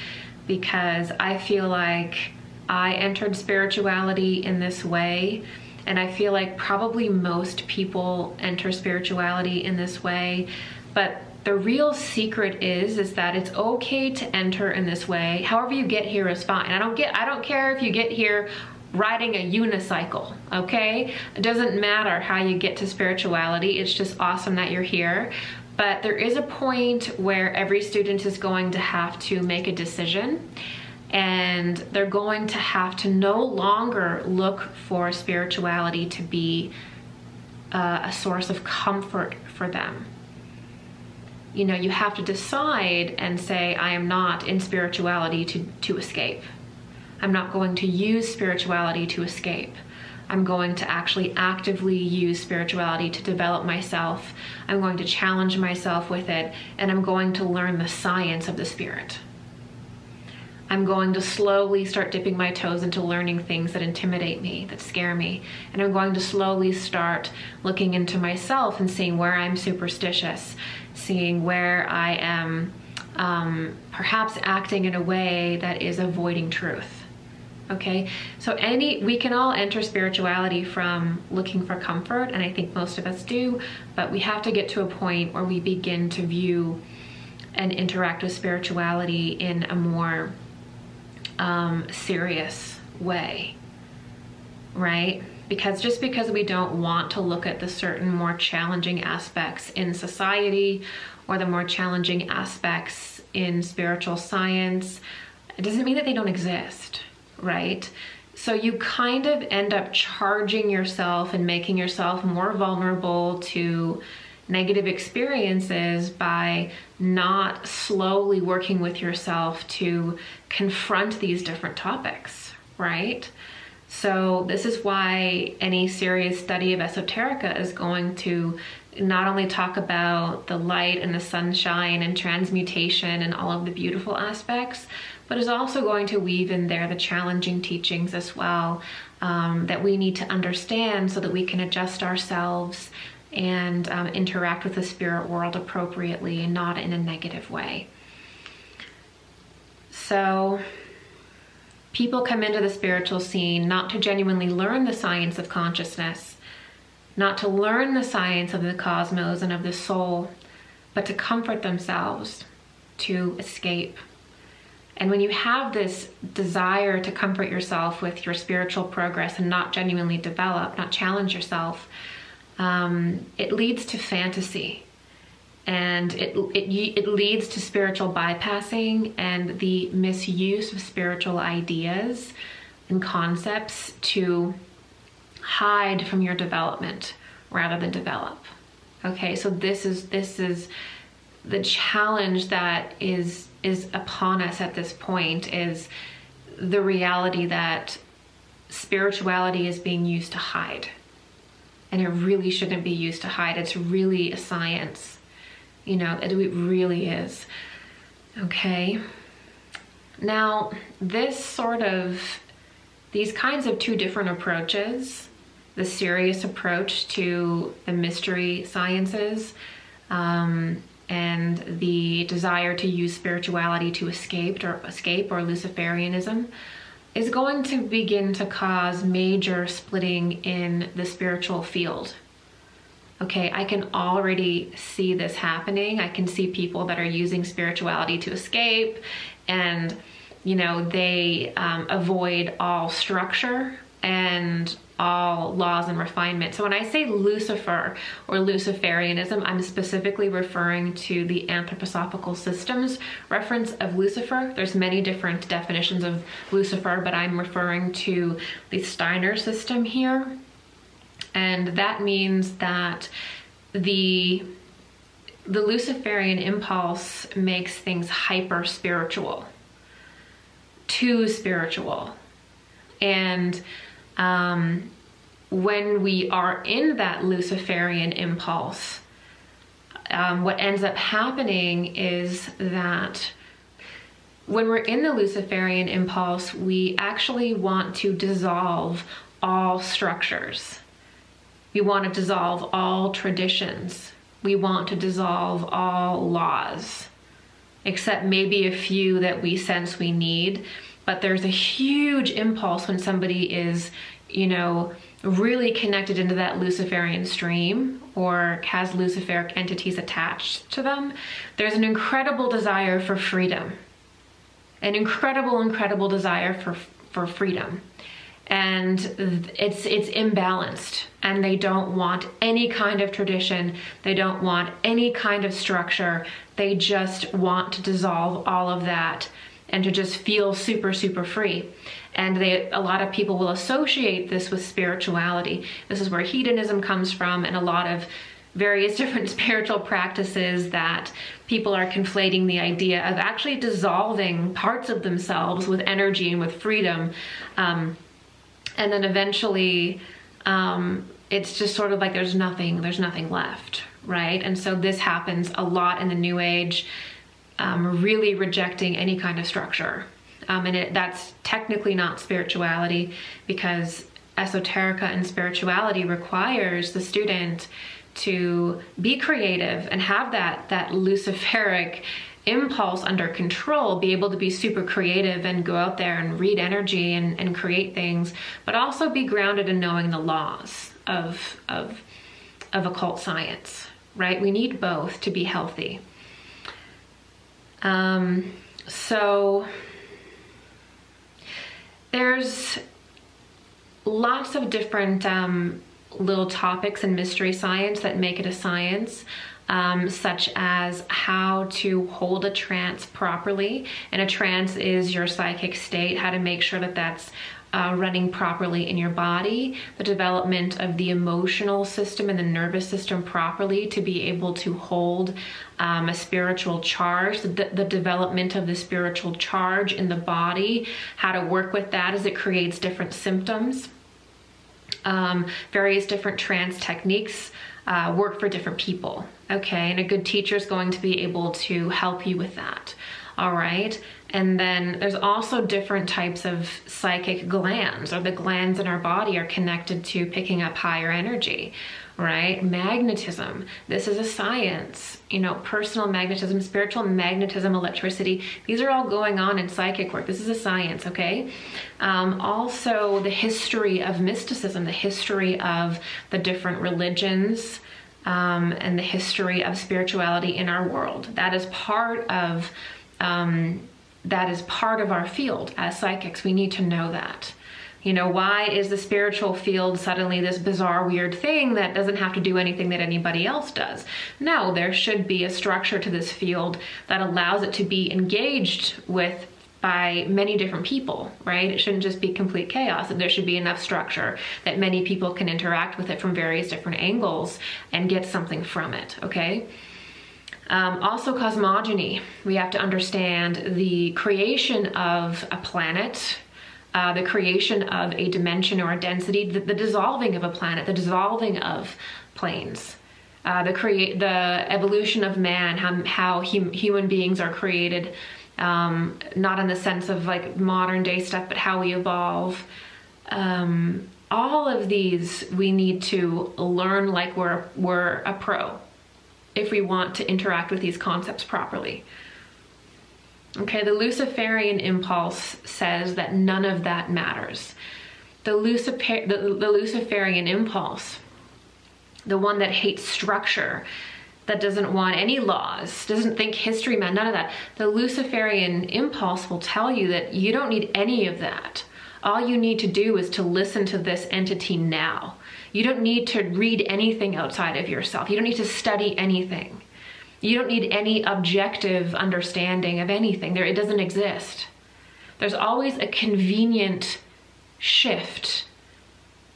because I feel like I entered spirituality in this way, and I feel like probably most people enter spirituality in this way. But the real secret is that it's okay to enter in this way. However you get here is fine. I don't care if you get here riding a unicycle, okay? It doesn't matter how you get to spirituality. It's just awesome that you're here. But there is a point where every student is going to have to make a decision, and they're going to have to no longer look for spirituality to be a source of comfort for them. You know, you have to decide and say, I am not in spirituality to escape. I'm not going to use spirituality to escape. I'm going to actually actively use spirituality to develop myself. I'm going to challenge myself with it, and I'm going to learn the science of the spirit. I'm going to slowly start dipping my toes into learning things that intimidate me, that scare me. And I'm going to slowly start looking into myself and seeing where I'm superstitious, seeing where I am perhaps acting in a way that is avoiding truth. Okay, so we can all enter spirituality from looking for comfort, and I think most of us do, but we have to get to a point where we begin to view and interact with spirituality in a more serious way, right? Because just because we don't want to look at the certain more challenging aspects in society or the more challenging aspects in spiritual science, it doesn't mean that they don't exist, right? So you kind of end up charging yourself and making yourself more vulnerable to negative experiences by not slowly working with yourself to confront these different topics, right? So this is why any serious study of esoterica is going to not only talk about the light and the sunshine and transmutation and all of the beautiful aspects, but is also going to weave in there the challenging teachings as well, that we need to understand so that we can adjust ourselves and interact with the spirit world appropriately and not in a negative way. So people come into the spiritual scene not to genuinely learn the science of consciousness, not to learn the science of the cosmos and of the soul, but to comfort themselves, to escape. And when you have this desire to comfort yourself with your spiritual progress and not genuinely develop, not challenge yourself, it leads to fantasy, and it leads to spiritual bypassing and the misuse of spiritual ideas and concepts to hide from your development rather than develop. Okay, so this is the challenge that is upon us at this point, is the reality that spirituality is being used to hide. And it really shouldn't be used to hide. It's really a science. You know, it really is. Okay. Now, these kinds of two different approaches, the serious approach to the mystery sciences, and the desire to use spirituality to escape or Luciferianism, is going to begin to cause major splitting in the spiritual field. Okay, I can already see this happening. I can see people that are using spirituality to escape, and you know, they avoid all structure and all laws and refinement. So when I say Lucifer or Luciferianism, I'm specifically referring to the anthroposophical systems reference of Lucifer. There's many different definitions of Lucifer, but I'm referring to the Steiner system here. And that means that the Luciferian impulse makes things hyper spiritual, too spiritual. And when we are in that Luciferian impulse, what ends up happening is that when we're in the Luciferian impulse, we actually want to dissolve all structures. We want to dissolve all traditions. We want to dissolve all laws, except maybe a few that we sense we need. But there's a huge impulse when somebody is, you know, really connected into that Luciferian stream or has Luciferic entities attached to them. There's an incredible desire for freedom, an incredible desire for freedom. And it's imbalanced, and they don't want any kind of tradition. They don't want any kind of structure. They just want to dissolve all of that and to just feel super, super free. And a lot of people will associate this with spirituality. This is where hedonism comes from, and a lot of various different spiritual practices that people are conflating the idea of actually dissolving parts of themselves with energy and with freedom. And then eventually it's just sort of like there's nothing left, right? And so this happens a lot in the New Age, really rejecting any kind of structure. And that's technically not spirituality, because esoterica and spirituality requires the student to be creative and have that Luciferic impulse under control, be able to be super creative and go out there and read energy and create things, but also be grounded in knowing the laws of occult science, right? We need both to be healthy. So there's lots of different little topics in mystery science that make it a science, such as how to hold a trance properly. And a trance is your psychic state, how to make sure that that's running properly in your body, the development of the emotional system and the nervous system properly to be able to hold a spiritual charge, the development of the spiritual charge in the body, how to work with that as it creates different symptoms. Various different trance techniques work for different people, okay? And a good teacher is going to be able to help you with that, all right? And then there's also different types of psychic glands, or the glands in our body are connected to picking up higher energy, right? Magnetism, this is a science, you know, personal magnetism, spiritual magnetism, electricity, these are all going on in psychic work. This is a science, okay? Also the history of mysticism, the history of the different religions, and the history of spirituality in our world. That is part of our field as psychics. We need to know that. You know, why is the spiritual field suddenly this bizarre, weird thing that doesn't have to do anything that anybody else does? No, there should be a structure to this field that allows it to be engaged with by many different people, right? It shouldn't just be complete chaos. There should be enough structure that many people can interact with it from various different angles and get something from it, okay? Also cosmogony. We have to understand the creation of a planet, the creation of a dimension or a density, the dissolving of a planet, the dissolving of planes, the evolution of man, how human beings are created, not in the sense of like modern day stuff, but how we evolve. All of these we need to learn like we're a pro if we want to interact with these concepts properly. Okay, the Luciferian impulse says that none of that matters. The Luciferian impulse, the one that hates structure, that doesn't want any laws, doesn't think history man, none of that. The Luciferian impulse will tell you that you don't need any of that. All you need to do is to listen to this entity now. You don't need to read anything outside of yourself. You don't need to study anything. You don't need any objective understanding of anything. It doesn't exist. There's always a convenient shift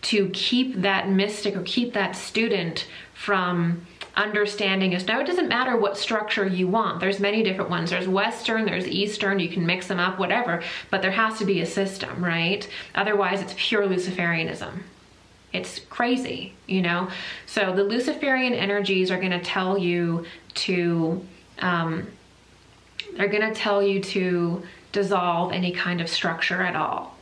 to keep that mystic or keep that student from understanding us. Now, it doesn't matter what structure you want. There's many different ones. There's Western, there's Eastern, you can mix them up, whatever, but there has to be a system, right? Otherwise, it's pure Luciferianism. It's crazy, you know? So the Luciferian energies are gonna tell you to, they're gonna tell you to dissolve any kind of structure at all.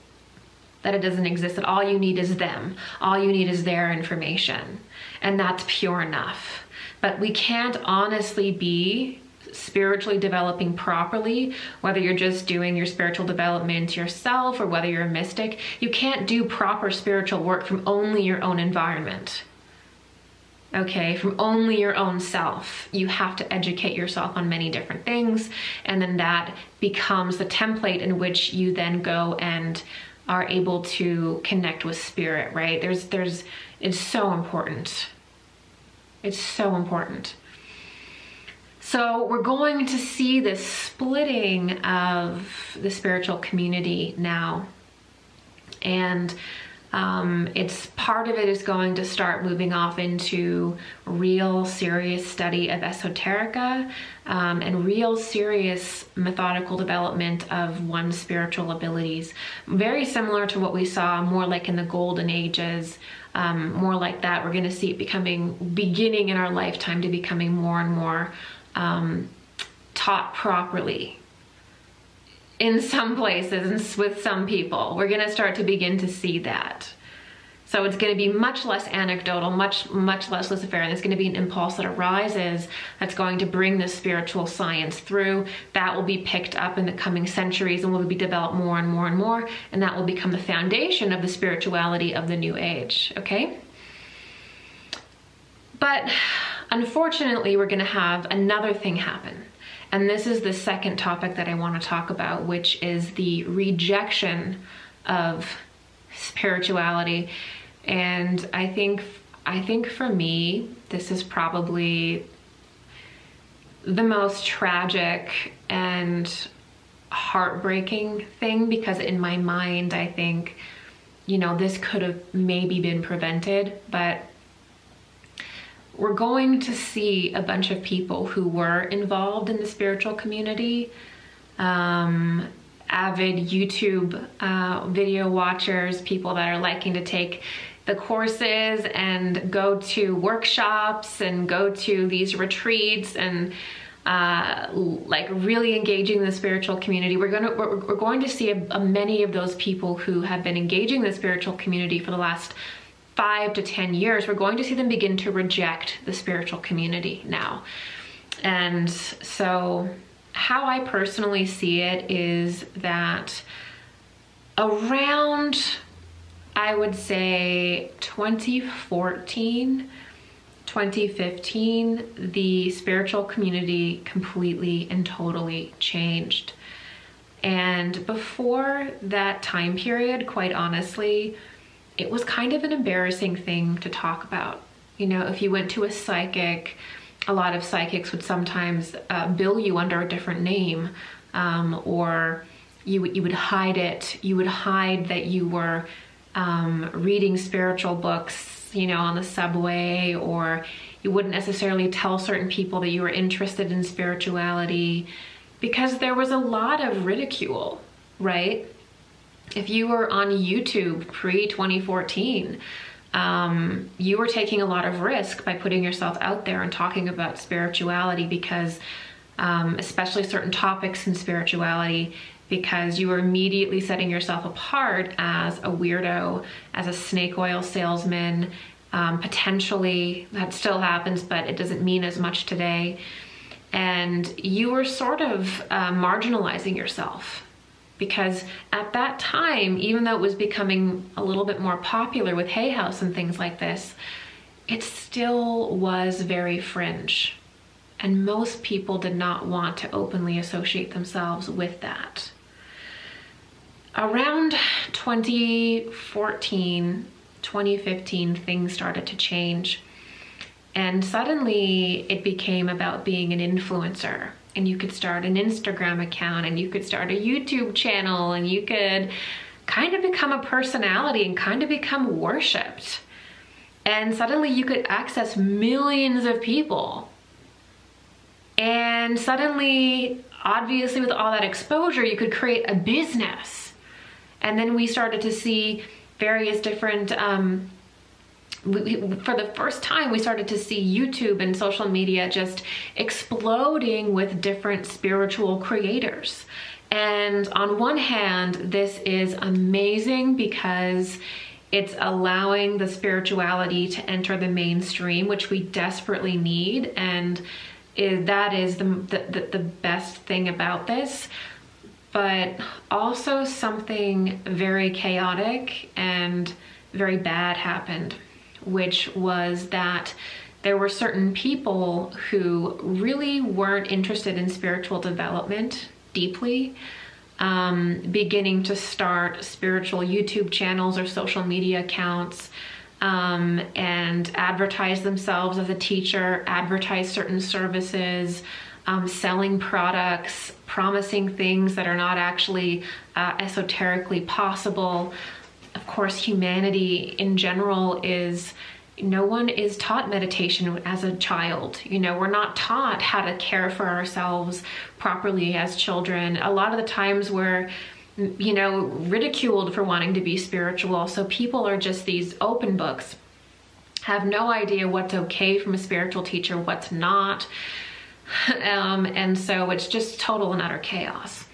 That it doesn't exist, that all you need is them. All you need is their information. And that's pure enough. But we can't honestly be spiritually developing properly, whether you're just doing your spiritual development yourself or whether you're a mystic. You can't do proper spiritual work from only your own environment. Okay, from only your own self. You have to educate yourself on many different things, and then that becomes the template in which you then go and are able to connect with spirit, right? It's so important. It's so important. So we're going to see this splitting of the spiritual community now. And it's part of it is going to start moving off into real serious study of esoterica, and real serious methodical development of one's spiritual abilities. Very similar to what we saw more like in the golden ages, more like that. We're going to see it beginning in our lifetime to becoming more and more taught properly in some places and with some people. We're going to start to begin to see that. So it's going to be much less anecdotal, much less Luciferian. It's going to be an impulse that arises that's going to bring this spiritual science through. That will be picked up in the coming centuries and will be developed more and more and more. And that will become the foundation of the spirituality of the new age, okay? But unfortunately, we're going to have another thing happen. And this is the second topic that I want to talk about, which is the rejection of spirituality. And I think for me, this is probably the most tragic and heartbreaking thing, because in my mind, I think, you know, this could have maybe been prevented, but we're going to see a bunch of people who were involved in the spiritual community, avid YouTube video watchers, people that are liking to take the courses and go to workshops and go to these retreats and like really engaging in the spiritual community. We're going to see many of those people who have been engaging the spiritual community for the last 5 to 10 years. We're going to see them begin to reject the spiritual community now. And so how I personally see it is that around, I would say 2014, 2015, the spiritual community completely and totally changed. And before that time period, quite honestly, it was kind of an embarrassing thing to talk about. You know, if you went to a psychic, a lot of psychics would sometimes bill you under a different name, or you would hide it. You would hide that you were reading spiritual books, you know, on the subway, or you wouldn't necessarily tell certain people that you were interested in spirituality, because there was a lot of ridicule, right? If you were on YouTube pre-2014, you were taking a lot of risk by putting yourself out there and talking about spirituality, because especially certain topics in spirituality, because you were immediately setting yourself apart as a weirdo, as a snake oil salesman. Potentially, that still happens, but it doesn't mean as much today. And you were sort of marginalizing yourself. Because at that time, even though it was becoming a little bit more popular with Hay House and things like this, it still was very fringe. And most people did not want to openly associate themselves with that. Around 2014, 2015, things started to change. And suddenly it became about being an influencer. And you could start an Instagram account, and you could start a YouTube channel, and you could kind of become a personality and kind of become worshipped. And suddenly you could access millions of people. And suddenly, obviously with all that exposure, you could create a business. And then we started to see various different, for the first time, we started to see YouTube and social media just exploding with different spiritual creators. And on one hand, this is amazing because it's allowing the spirituality to enter the mainstream, which we desperately need. And that is the best thing about this. But also something very chaotic and very bad happened, which was that there were certain people who really weren't interested in spiritual development deeply, beginning to start spiritual YouTube channels or social media accounts, and advertise themselves as a teacher, advertise certain services, selling products, promising things that are not actually esoterically possible. Of course, humanity in general is, no one is taught meditation as a child. You know, we're not taught how to care for ourselves properly as children. A lot of the times we're, you know, ridiculed for wanting to be spiritual. So people are just these open books, have no idea what's okay from a spiritual teacher, what's not. And so it's just total and utter chaos.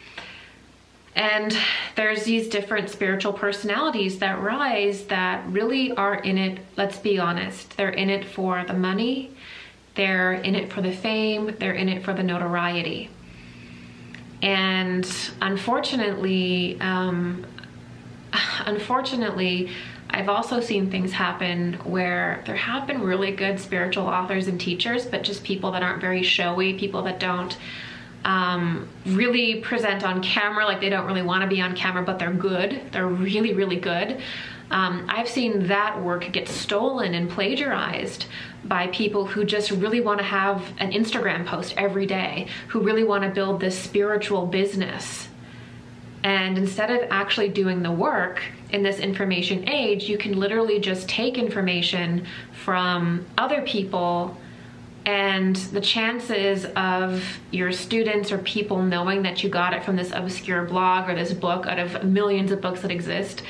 And there's these different spiritual personalities that rise that really are in it, let's be honest, they're in it for the money, they're in it for the fame, they're in it for the notoriety. And unfortunately, I've also seen things happen where there have been really good spiritual authors and teachers, but just people that aren't very showy, people that don't really present on camera, like they don't really want to be on camera, but they're good. They're really, really good. I've seen that work get stolen and plagiarized by people who just really want to have an Instagram post every day, who really want to build this spiritual business. And instead of actually doing the work in this information age, you can literally just take information from other people, and the chances of your students or people knowing that you got it from this obscure blog or this book out of millions of books that exist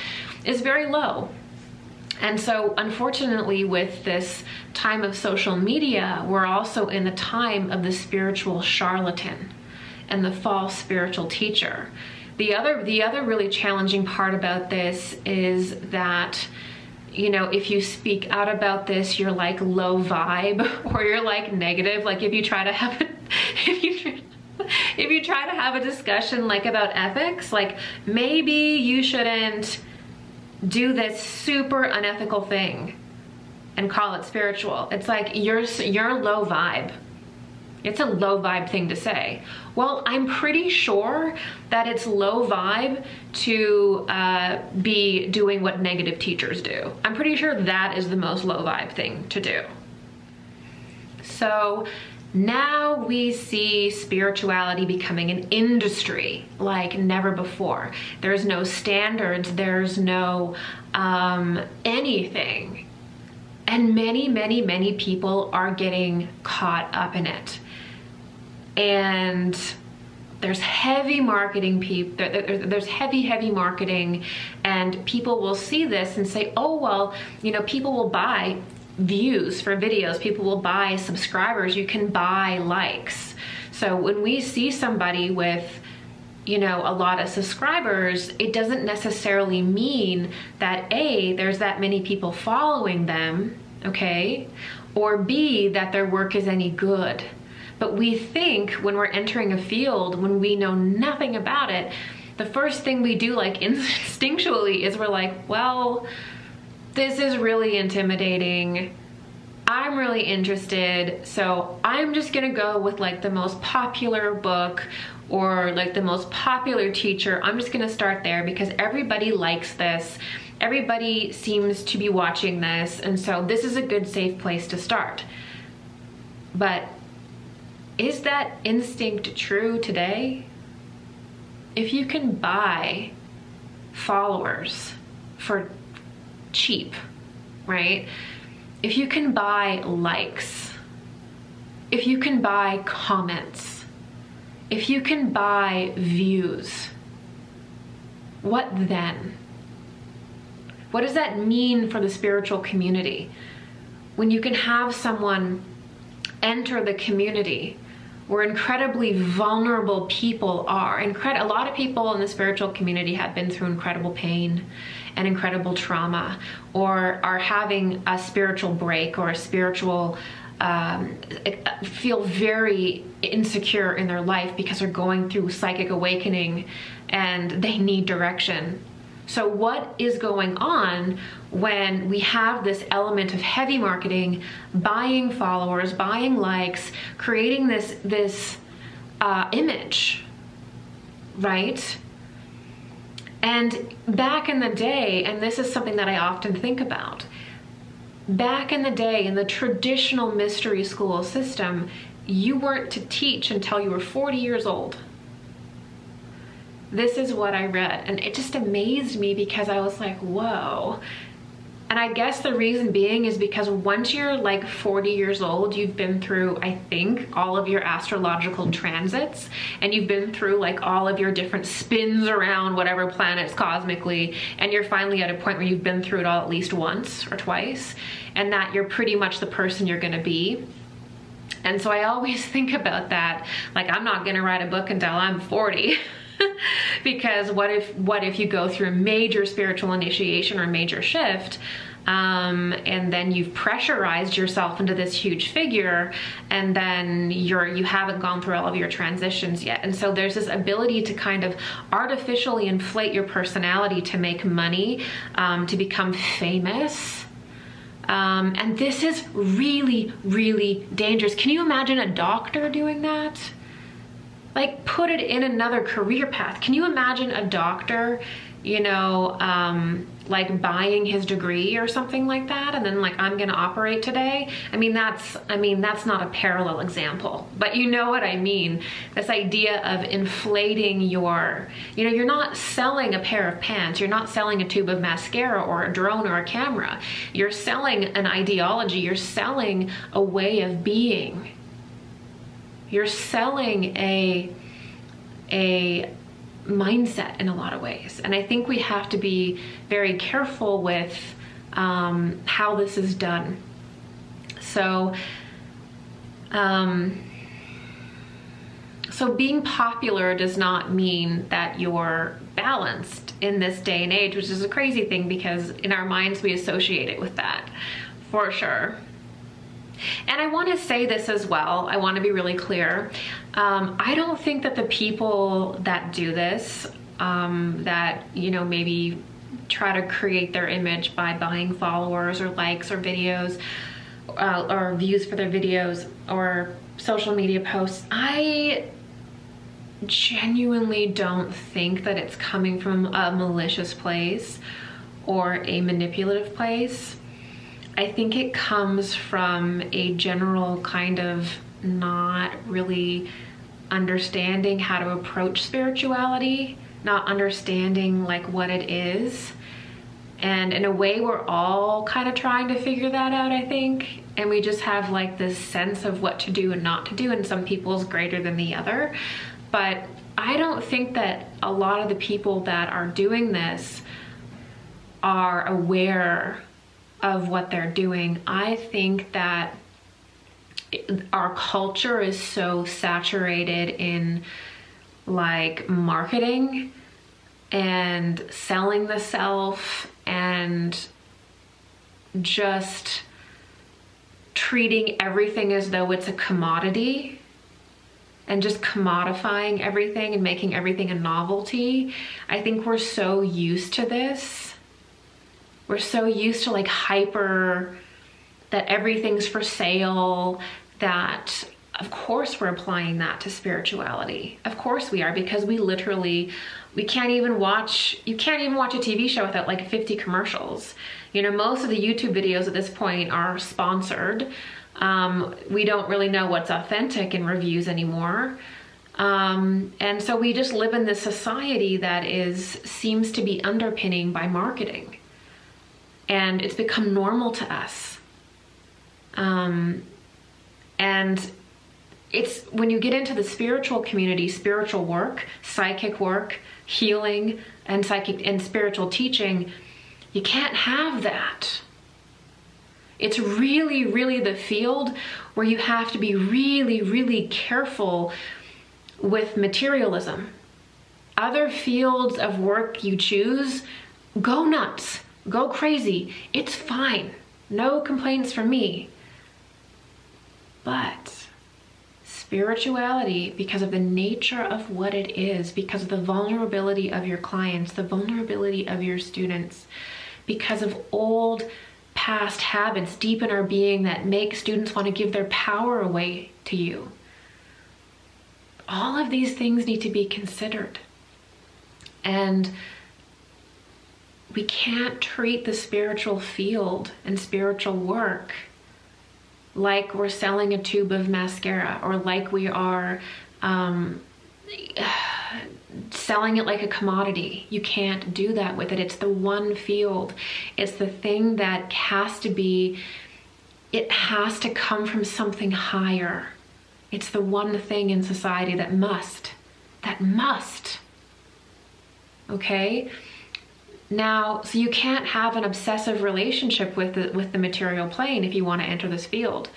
is very low. And so unfortunately, with this time of social media, we're also in the time of the spiritual charlatan and the false spiritual teacher. The other really challenging part about this is that, you know, if you speak out about this, you're like low vibe, or you're like negative. Like if you try to have if you try to have a discussion like about ethics, like maybe you shouldn't do this super unethical thing and call it spiritual. It's like you're low vibe. It's a low vibe thing to say. Well, I'm pretty sure that it's low vibe to be doing what negative teachers do. I'm pretty sure that is the most low vibe thing to do. So now we see spirituality becoming an industry like never before. There's no standards, there's no anything. And many people are getting caught up in it. And there's heavy marketing, there's heavy marketing, and people will see this and say, oh, well, you know, people will buy views for videos, people will buy subscribers, you can buy likes. So when we see somebody with, you know, a lot of subscribers, it doesn't necessarily mean that A, there's that many people following them, okay, or B, that their work is any good. But we think when we're entering a field, when we know nothing about it, the first thing we do, like instinctually, is we're like, well, this is really intimidating. I'm really interested, so I'm just gonna go with like the most popular book or like the most popular teacher. I'm just gonna start there because everybody likes this. Everybody seems to be watching this, and so this is a good, safe place to start. But is that instinct true today? If you can buy followers for cheap, right? If you can buy likes, if you can buy comments, if you can buy views, what then? What does that mean for the spiritual community? When you can have someone enter the community where incredibly vulnerable people are. A lot of people in the spiritual community have been through incredible pain and incredible trauma, or are having a spiritual break or a spiritual, feel very insecure in their life because they're going through psychic awakening and they need direction. So what is going on when we have this element of heavy marketing, buying followers, buying likes, creating this image, right? And back in the day, and this is something that I often think about, back in the day in the traditional mystery school system, you weren't to teach until you were 40 years old. This is what I read, and it just amazed me because I was like, whoa. And I guess the reason being is because once you're like 40 years old, you've been through, I think, all of your astrological transits, and you've been through like all of your different spins around whatever planets cosmically, and you're finally at a point where you've been through it all at least once or twice, and that you're pretty much the person you're gonna be. And so I always think about that, like I'm not gonna write a book until I'm 40. Because what if you go through a major spiritual initiation or major shift, and then you've pressurized yourself into this huge figure, and then you haven't gone through all of your transitions yet. And so there's this ability to kind of artificially inflate your personality to make money, to become famous. And this is really, really dangerous. Can you imagine a doctor doing that? Like, put it in another career path. Can you imagine a doctor, you know, like buying his degree or something like that, and then like, I'm gonna operate today? I mean, that's not a parallel example, but you know what I mean. This idea of inflating your, you know, you're not selling a pair of pants, you're not selling a tube of mascara or a drone or a camera. You're selling an ideology, you're selling a way of being. You're selling a mindset in a lot of ways. And I think we have to be very careful with how this is done. So, so being popular does not mean that you're balanced in this day and age, which is a crazy thing because in our minds we associate it with that, for sure. And I want to say this as well. I want to be really clear. I don't think that the people that do this, that, you know, maybe try to create their image by buying followers or likes or videos, or views for their videos or social media posts, I genuinely don't think that it's coming from a malicious place or a manipulative place. I think it comes from a general kind of not really understanding how to approach spirituality, not understanding like what it is. And in a way, we're all kind of trying to figure that out, I think. And we just have like this sense of what to do and not to do, and some people's greater than the other. But I don't think that a lot of the people that are doing this are aware of what they're doing. I think that our culture is so saturated in like marketing and selling the self and just treating everything as though it's a commodity and just commodifying everything and making everything a novelty. I think we're so used to this. We're so used to like hyper, that everything's for sale, that of course we're applying that to spirituality. Of course we are, because we can't even watch a TV show without like 50 commercials. You know, most of the YouTube videos at this point are sponsored. We don't really know what's authentic in reviews anymore. And so we just live in this society that seems to be underpinning by marketing. And it's become normal to us. And it's when you get into the spiritual community, spiritual work, psychic work, healing, and psychic and spiritual teaching, you can't have that. It's really, really the field where you have to be really, really careful with materialism. Other fields of work you choose, go nuts. Go crazy. It's fine. No complaints from me. But spirituality, because of the nature of what it is, because of the vulnerability of your clients, the vulnerability of your students, because of old past habits deep in our being that make students want to give their power away to you. All of these things need to be considered. And we can't treat the spiritual field and spiritual work like we're selling a tube of mascara, or like we are selling it like a commodity. You can't do that with it. It's the one field. It's the thing that has to come from something higher. It's the one thing in society that must. Okay? Now, so you can't have an obsessive relationship with the material plane if you want to enter this field.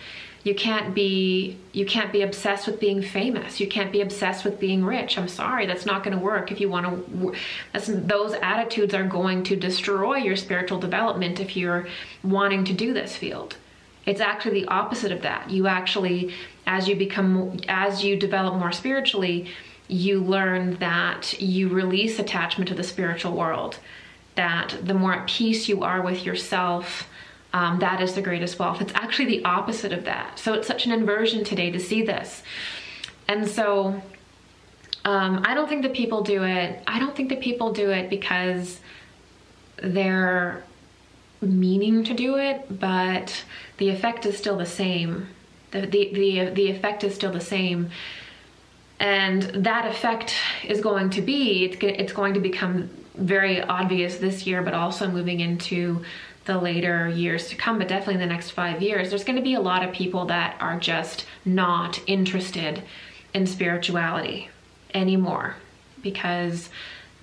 You can't be obsessed with being famous. You can't be obsessed with being rich. I'm sorry, that's not going to work. If you want to, those attitudes are going to destroy your spiritual development if you're wanting to do this field. It's actually the opposite of that. You actually, as you develop more spiritually, you learn that you release attachment to the spiritual world, that the more at peace you are with yourself, that is the greatest wealth. It's actually the opposite of that. So it's such an inversion today to see this. And so I don't think that people do it. I don't think that people do it because they're meaning to do it, but the effect is still the same. The effect is still the same. And that effect is going to be, it's going to become very obvious this year, but also moving into the later years to come, but definitely in the next 5 years, there's going to be a lot of people that are just not interested in spirituality anymore because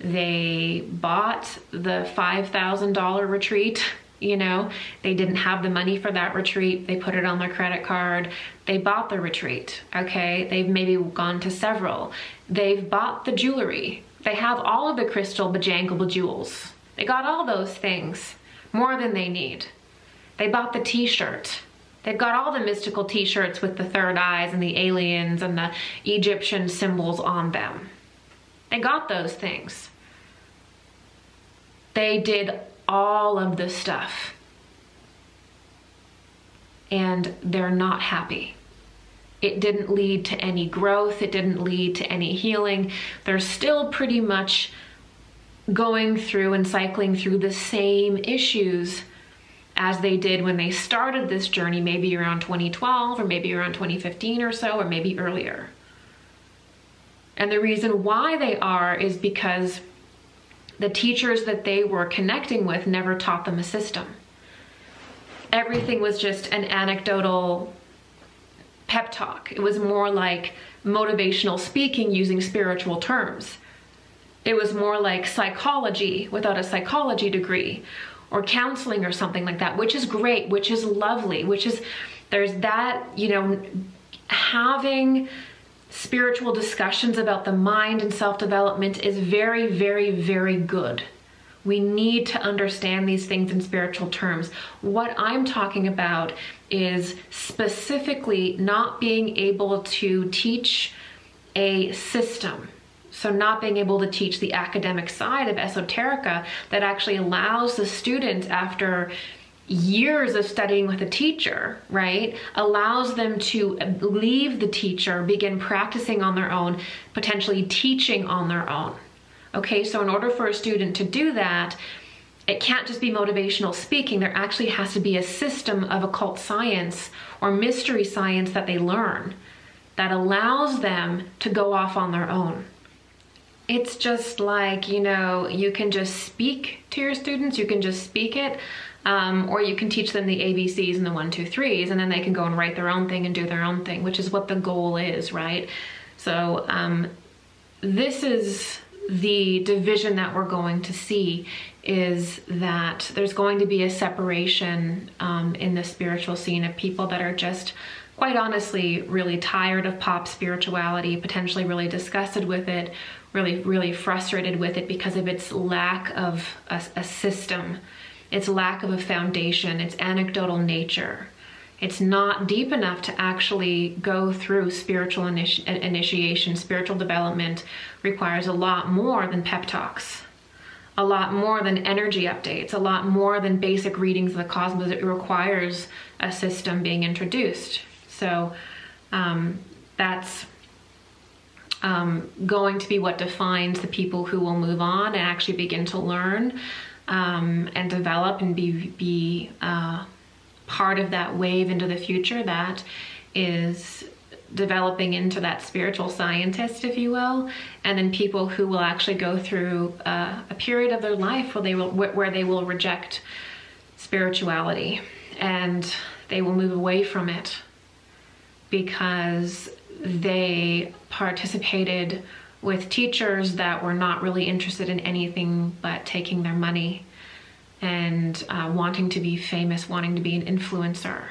they bought the $5,000 retreat. You know, they didn't have the money for that retreat. They put it on their credit card. They bought the retreat, okay? They've maybe gone to several. They've bought the jewelry. They have all of the crystal bejangleable jewels. They got all those things, more than they need. They bought the t-shirt. They've got all the mystical t-shirts with the third eyes and the aliens and the Egyptian symbols on them. They got those things. They did all of this stuff. And they're not happy. It didn't lead to any growth. It didn't lead to any healing. They're still pretty much going through and cycling through the same issues as they did when they started this journey, maybe around 2012 or maybe around 2015 or so, or maybe earlier. And the reason why they are is because the teachers that they were connecting with never taught them a system. Everything was just an anecdotal pep talk. It was more like motivational speaking using spiritual terms. It was more like psychology without a psychology degree, or counseling or something like that, which is great, which is lovely, there's that, you know, having spiritual discussions about the mind and self-development is very, very, very good. We need to understand these things in spiritual terms. What I'm talking about is specifically not being able to teach a system. So not being able to teach the academic side of esoterica that actually allows the student, after years of studying with a teacher, right, allows them to leave the teacher, begin practicing on their own, potentially teaching on their own. Okay, so in order for a student to do that, it can't just be motivational speaking. There actually has to be a system of occult science or mystery science that they learn that allows them to go off on their own. It's just like, you know, you can just speak to your students, you can just speak it, or you can teach them the ABCs and the 1, 2, 3s, and then they can go and write their own thing and do their own thing, which is what the goal is, right? So this is the division that we're going to see, is that there's going to be a separation in the spiritual scene of people that are just, quite honestly, really tired of pop spirituality, potentially really disgusted with it, really frustrated with it because of its lack of a system, its lack of a foundation, its anecdotal nature. It's not deep enough to actually go through spiritual initiation. Spiritual development requires a lot more than pep talks, a lot more than energy updates, a lot more than basic readings of the cosmos. It requires a system being introduced. So that's going to be what defines the people who will move on and actually begin to learn and develop and be part of that wave into the future that is developing into that spiritual scientist, if you will, and then people who will actually go through a period of their life where they will reject spirituality and they will move away from it because they participated with teachers that were not really interested in anything but taking their money and wanting to be famous, wanting to be an influencer.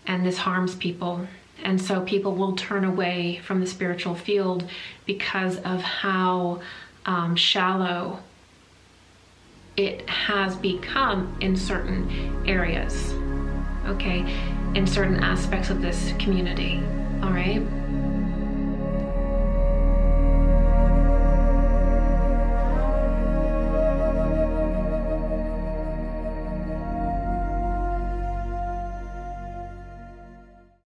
and this harms people. And so people will turn away from the spiritual field because of how shallow it has become in certain areas, okay, in certain aspects of this community, all right?